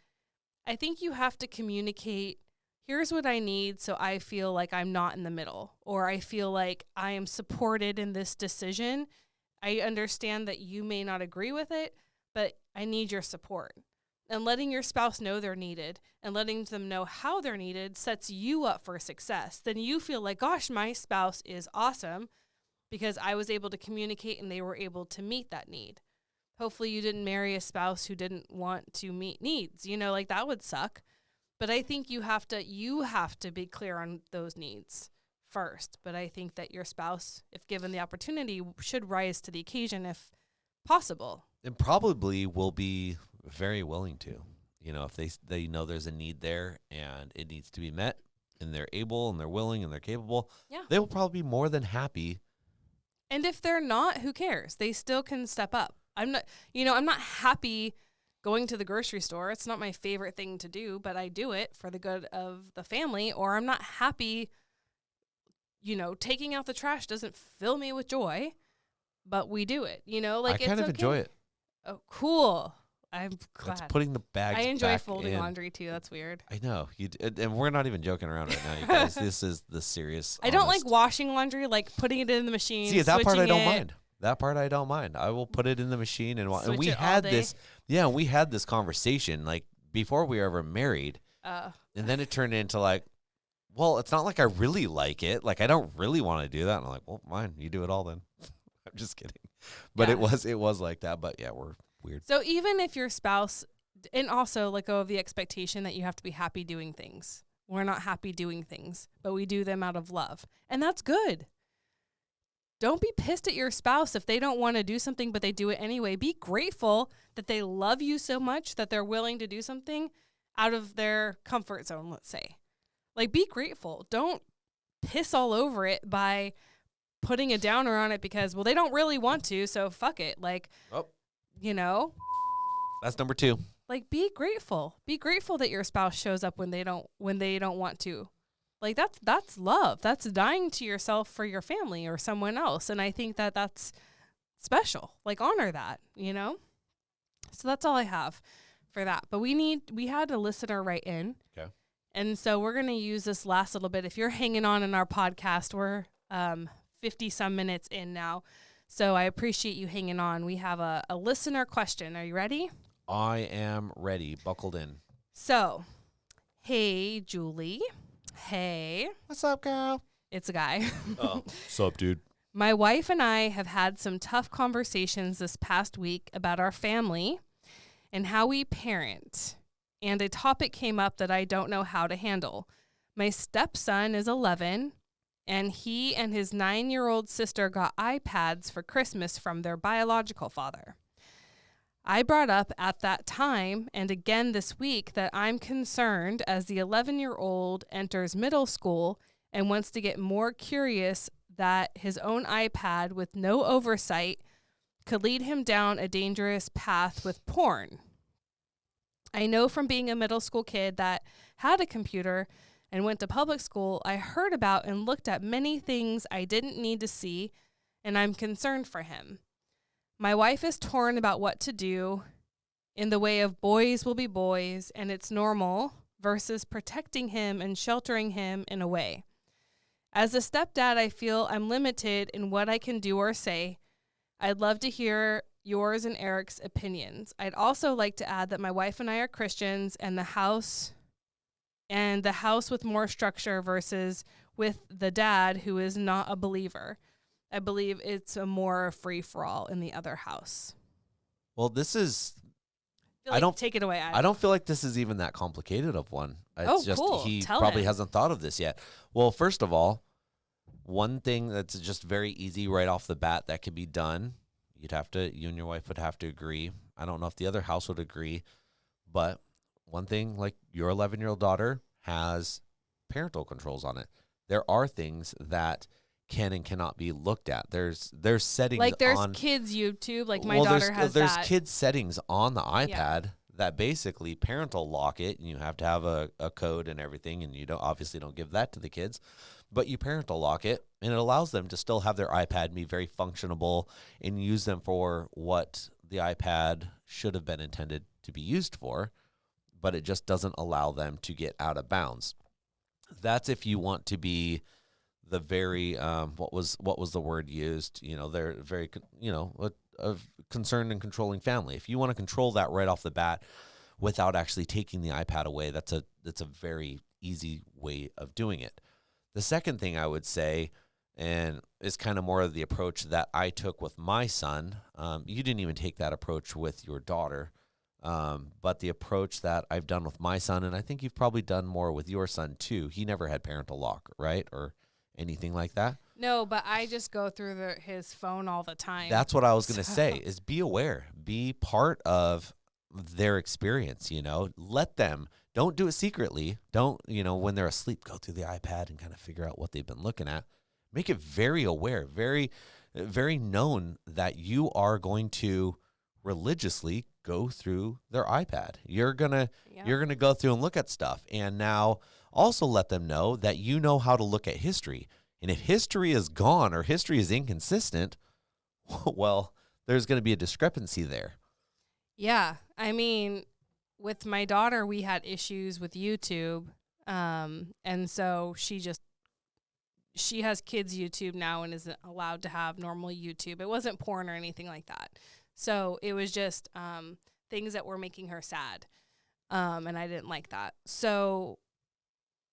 I think you have to communicate, here's what I need so I feel like I'm not in the middle, or I feel like I am supported in this decision. I understand that you may not agree with it, but I need your support. And letting your spouse know they're needed and letting them know how they're needed sets you up for success. Then you feel like, gosh, my spouse is awesome because I was able to communicate and they were able to meet that need. Hopefully you didn't marry a spouse who didn't want to meet needs. You know, like that would suck. But I think you have to be clear on those needs first. But I think that your spouse, if given the opportunity, should rise to the occasion if possible. And probably will be very willing to, you know, if they know there's a need there and it needs to be met, and they're able and they're willing and they're capable, Yeah. they will probably be more than happy. And if they're not, who cares? They still can step up. I'm not happy going to the grocery store. It's not my favorite thing to do, but I do it for the good of the family. Or I'm not happy, taking out the trash doesn't fill me with joy, but we do it, like I kind of enjoy it. Oh, cool. I'm glad. It's putting the bags I enjoy back folding in. laundry too. That's weird. I know. And we're not even joking around right now, you guys. This is the serious. I don't like honest. washing laundry, like putting it in the machine. See, that part I don't switching it. mind. That part I don't mind. I will put it in the machine and Switch we it all had day. this. Yeah, we had this conversation like before we were ever married, and then it turned into like, well, it's not like I really like it. Like I don't really want to do that. And I'm like, well, fine, you do it all then. I'm just kidding, but Yeah. it was like that. But yeah, we're weird. So even if your spouse, and also let go of the expectation that you have to be happy doing things. We're not happy doing things, but we do them out of love. And that's good. Don't be pissed at your spouse if they don't want to do something, but they do it anyway. Be grateful that they love you so much that they're willing to do something out of their comfort zone, let's say. Like, be grateful. Don't piss all over it by putting a downer on it because, well, they don't really want to, so fuck it. Like, Oh. That's number 2. Like, be grateful. Be grateful that your spouse shows up when they don't want to. Like, that's love. That's dying to yourself for your family or someone else. And I think that that's special. Like, honor that, So that's all I have for that. But we had a listener write in. Okay. And so we're going to use this last little bit. If you're hanging on in our podcast, we're 50 some minutes in now. So I appreciate you hanging on. We have a listener question. Are you ready? I am ready. Buckled in. So, hey, Julie. Hey. What's up, girl? It's a guy. Oh, sup, dude? My wife and I have had some tough conversations this past week about our family and how we parent. And a topic came up that I don't know how to handle. My stepson is 11, and he and his 9-year-old sister got iPads for Christmas from their biological father. I brought up at that time and again this week that I'm concerned as the 11-year-old enters middle school and wants to get more curious that his own iPad with no oversight could lead him down a dangerous path with porn. I know from being a middle school kid that had a computer and went to public school, I heard about and looked at many things I didn't need to see, and I'm concerned for him. My wife is torn about what to do in the way of boys will be boys and it's normal versus protecting him and sheltering him in a way. As a stepdad, I feel I'm limited in what I can do or say. I'd love to hear yours and Eric's opinions. I'd also like to add that my wife and I are Christians and the house with more structure versus with the dad who is not a believer. I believe it's a more free-for-all in the other house. Well, this is... take it away. I don't feel like this is even that complicated of one. It's just cool. he Tell probably him. hasn't thought of this yet. Well, first of all, one thing that's just very easy right off the bat that could be done, you and your wife would have to agree. I don't know if the other house would agree, but one thing, like your 11-year-old daughter has parental controls on it. There are things that can and cannot be looked at. There's settings like there's on kids YouTube. Like my daughter has there's that. kids settings on the iPad that basically parental lock it, and you have to have a code and everything, and you obviously don't give that to the kids, but you parental lock it, and it allows them to still have their iPad be very functionable and use them for what the iPad should have been intended to be used for, but it just doesn't allow them to get out of bounds. That's if you want to be the very what was the word used? They're very a concerned and controlling family. If you want to control that right off the bat without actually taking the iPad away, that's a very easy way of doing it. The second thing I would say, and is kind of more of the approach that I took with my son. You didn't even take that approach with your daughter, but the approach that I've done with my son, and I think you've probably done more with your son too. He never had parental lock, right? Or anything like that? No, but I just go through his phone all the time. That's what I was going to say, is be aware. Be part of their experience, Let them. Don't do it secretly. Don't, when they're asleep, go through the iPad and kind of figure out what they've been looking at. Make it very aware, very, very known that you are going to religiously go through their iPad. You're going to go through and look at stuff. And now also let them know that you know how to look at history. And if history is gone or history is inconsistent, well, there's going to be a discrepancy there. Yeah. I mean, with my daughter, we had issues with YouTube. And so she has kids YouTube now and isn't allowed to have normal YouTube. It wasn't porn or anything like that. So it was just things that were making her sad. And I didn't like that. So,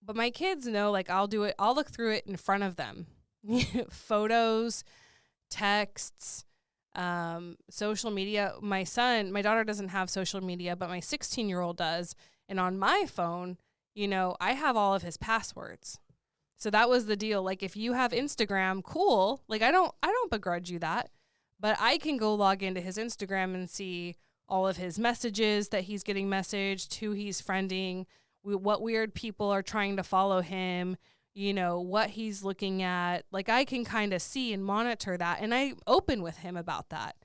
but my kids know, like, I'll do it. I'll look through it in front of them. Photos, texts, social media. My daughter doesn't have social media, but my 16-year-old does. And on my phone, I have all of his passwords. So that was the deal. Like, if you have Instagram, cool. Like, I don't begrudge you that, but I can go log into his Instagram and see all of his messages that he's getting messaged, who he's friending, what weird people are trying to follow him, what he's looking at. Like, I can kind of see and monitor that, and I open with him about that.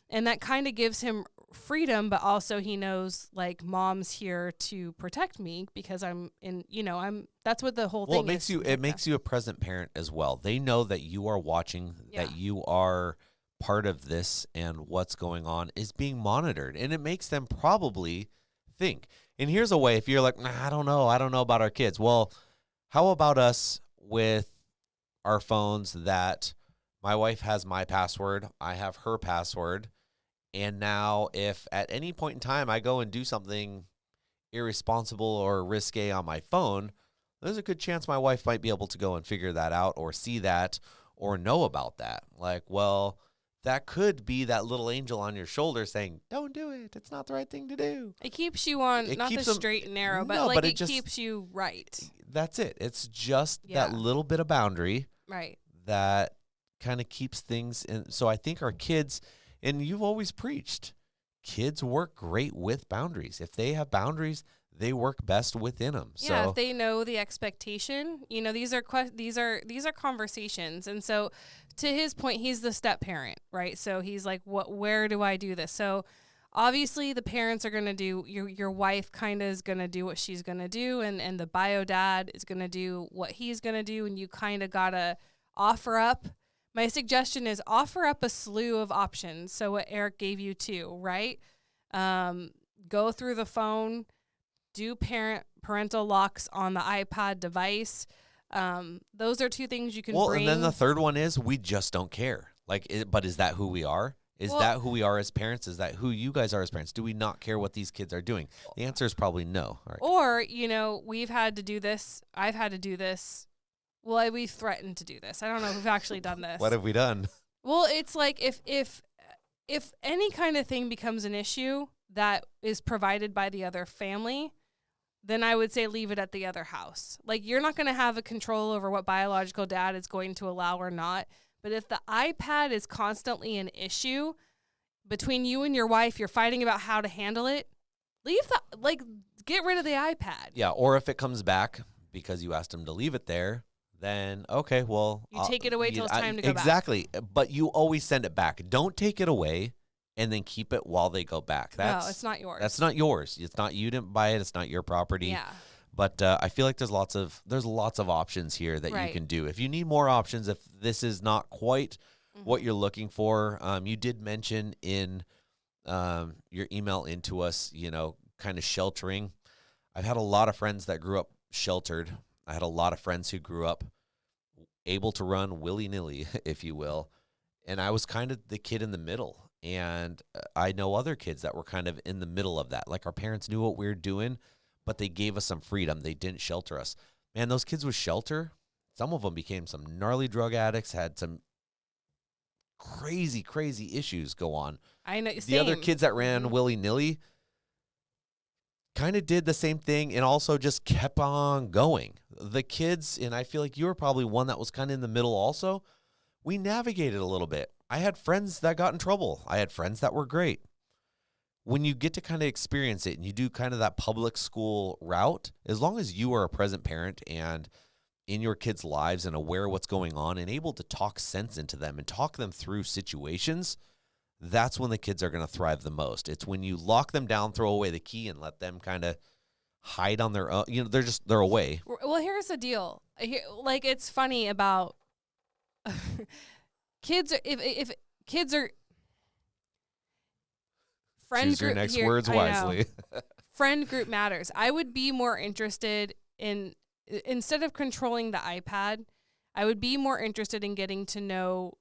And that kind of gives him freedom, but also he knows, like, mom's here to protect me because that's what the whole thing is. Well, it makes you a present parent as well. They know that you are watching, that you are part of this, and what's going on is being monitored, and it makes them probably think. And here's a way, if you're like, I don't know about our kids. Well, how about us with our phones that my wife has my password, I have her password, and now if at any point in time I go and do something irresponsible or risque on my phone, there's a good chance my wife might be able to go and figure that out or see that or know about that. Like, well, that could be that little angel on your shoulder saying, don't do it. It's not the right thing to do. It keeps you on It not the keeps them- straight and narrow, but No, like but it it just- keeps you right. That's it. It's just Yeah. that little bit of boundary Right. that kind of keeps things in. So I think our kids, and you've always preached, kids work great with boundaries. If they have boundaries, they work best within them. Yeah, So if they know the expectation, these are these are conversations. And so to his point, he's the step parent, right? So he's like, where do I do this? So obviously the parents are going to do, your wife kind of is going to do what she's going to do, and the bio dad is going to do what he's going to do, and you kind of got to offer up. My suggestion is offer up a slew of options. So what Eric gave you too, right? Go through the phone, do parental locks on the iPad device. Those are two things you can bring. and then the third one is we just don't care. Like, but is that who we are? Is that who we are as parents? Is that who you guys are as parents? Do we not care what these kids are doing? The answer is probably no. All right. Or, we've had to do this. I've had to do this. Well, we threatened to do this. I don't know if we've actually done this. What have we done? Well, it's like if any kind of thing becomes an issue that is provided by the other family, then I would say leave it at the other house. Like, you're not going to have a control over what biological dad is going to allow or not. But if the iPad is constantly an issue between you and your wife, you're fighting about how to handle it, get rid of the iPad. Yeah, or if it comes back because you asked him to leave it there, then okay, well, You take it away till it's time to go back. Exactly, but you always send it back. Don't take it away and then keep it while they go back. No, it's not yours. That's not yours. It's not, you didn't buy it. It's not your property. Yeah. But I feel like there's lots of options here that Right. you can do. If you need more options, if this is not quite what you're looking for, you did mention in your email into us, kind of sheltering. I've had a lot of friends that grew up sheltered. I had a lot of friends who grew up able to run willy-nilly, if you will. And I was kind of the kid in the middle. And I know other kids that were kind of in the middle of that. Like, our parents knew what we were doing, but they gave us some freedom. They didn't shelter us. Man, those kids with shelter, some of them became some gnarly drug addicts, had some crazy, crazy issues go on. I know. The other same. kids that ran willy-nilly kind of did the same thing and also just kept on going. The kids, and I feel like you were probably one that was kind of in the middle also, we navigated a little bit. I had friends that got in trouble. I had friends that were great. When you get to kind of experience it and you do kind of that public school route, as long as you are a present parent and in your kids' lives and aware of what's going on and able to talk sense into them and talk them through situations, that's when the kids are going to thrive the most. It's when you lock them down, throw away the key, and let them kind of hide on their own. They're away. Well, here's the deal. It's funny about kids. If kids are friend Choose your group next here, words I know. wisely. Friend group matters. I would be more interested in, instead of controlling the iPad, I would be more interested in getting to know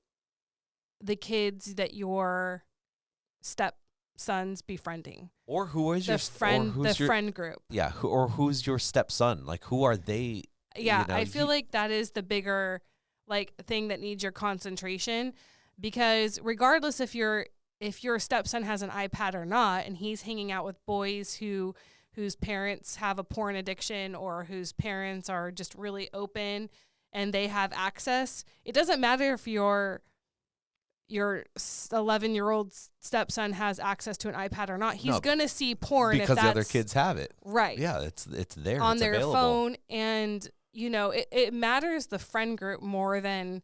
the kids that your stepson's befriending. Or who is The your friend, or who's your, friend group. Yeah, who's your stepson? Like, who are they? Yeah, I feel like that is the bigger thing that needs your concentration, because regardless if your stepson has an iPad or not, and he's hanging out with boys whose parents have a porn addiction or whose parents are just really open and they have access, it doesn't matter if your 11-year-old stepson has access to an iPad or not. He's going to see porn because if the other kids have it. Right. Yeah, it's there. On it's their available. phone, and it matters the friend group more than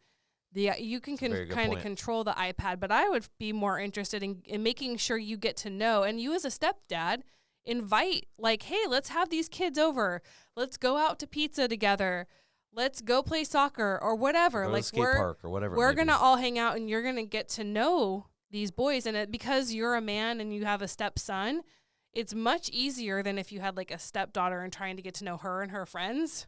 you can Very good kind of point. control the iPad, but I would be more interested in making sure you get to know, and you as a stepdad invite, hey, let's have these kids over. Let's go out to pizza together. Let's go play soccer or whatever. Go to the skate park or whatever. We're going to all hang out and you're going to get to know these boys. And because you're a man and you have a stepson, it's much easier than if you had a stepdaughter and trying to get to know her and her friends.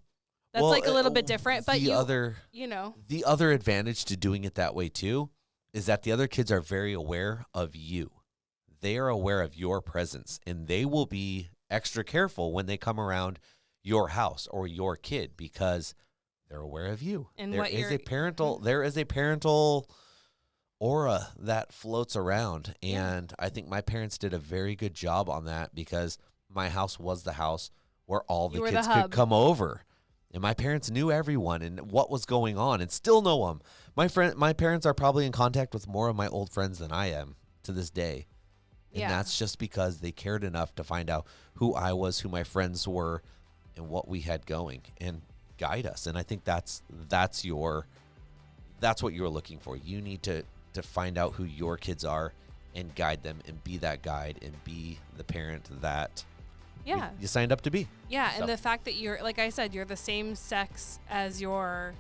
That's a little bit different, but the other advantage to doing it that way too is that the other kids are very aware of you. They are aware of your presence, and they will be extra careful when they come around your house or your kid, because they're aware of you. And There what is you're- a parental aura that floats around. And I think my parents did a very good job on that, because my house was the house where all the You were the kids could hub. come over. And my parents knew everyone and what was going on, and still know them. My parents are probably in contact with more of my old friends than I am to this day. And Yeah. that's just because they cared enough to find out who I was, who my friends were, and what we had going, and guide us. And I think that's what you're looking for. You need to find out who your kids are and guide them, and be that guide, and be the parent that Yeah. you signed up to be. Yeah, So- and the fact that you're, like I said, you're the same sex as your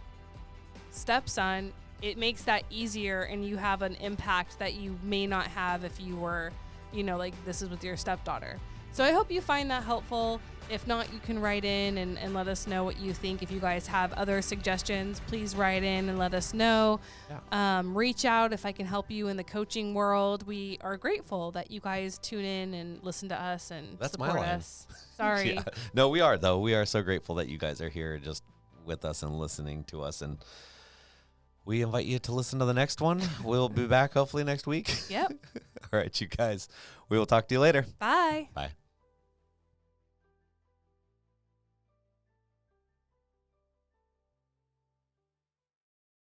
stepson, it makes that easier, and you have an impact that you may not have if you were, like this is with your stepdaughter. So I hope you find that helpful. If not, you can write in and let us know what you think. If you guys have other suggestions, please write in and let us know. Yeah. Reach out if I can help you in the coaching world. We are grateful that you guys tune in and listen to us and That's my support line. us. Sorry. Yeah. No, we are, though. We are so grateful that you guys are here just with us and listening to us. And we invite you to listen to the next one. We'll be back hopefully next week. Yep. All right, you guys. We will talk to you later. Bye. Bye.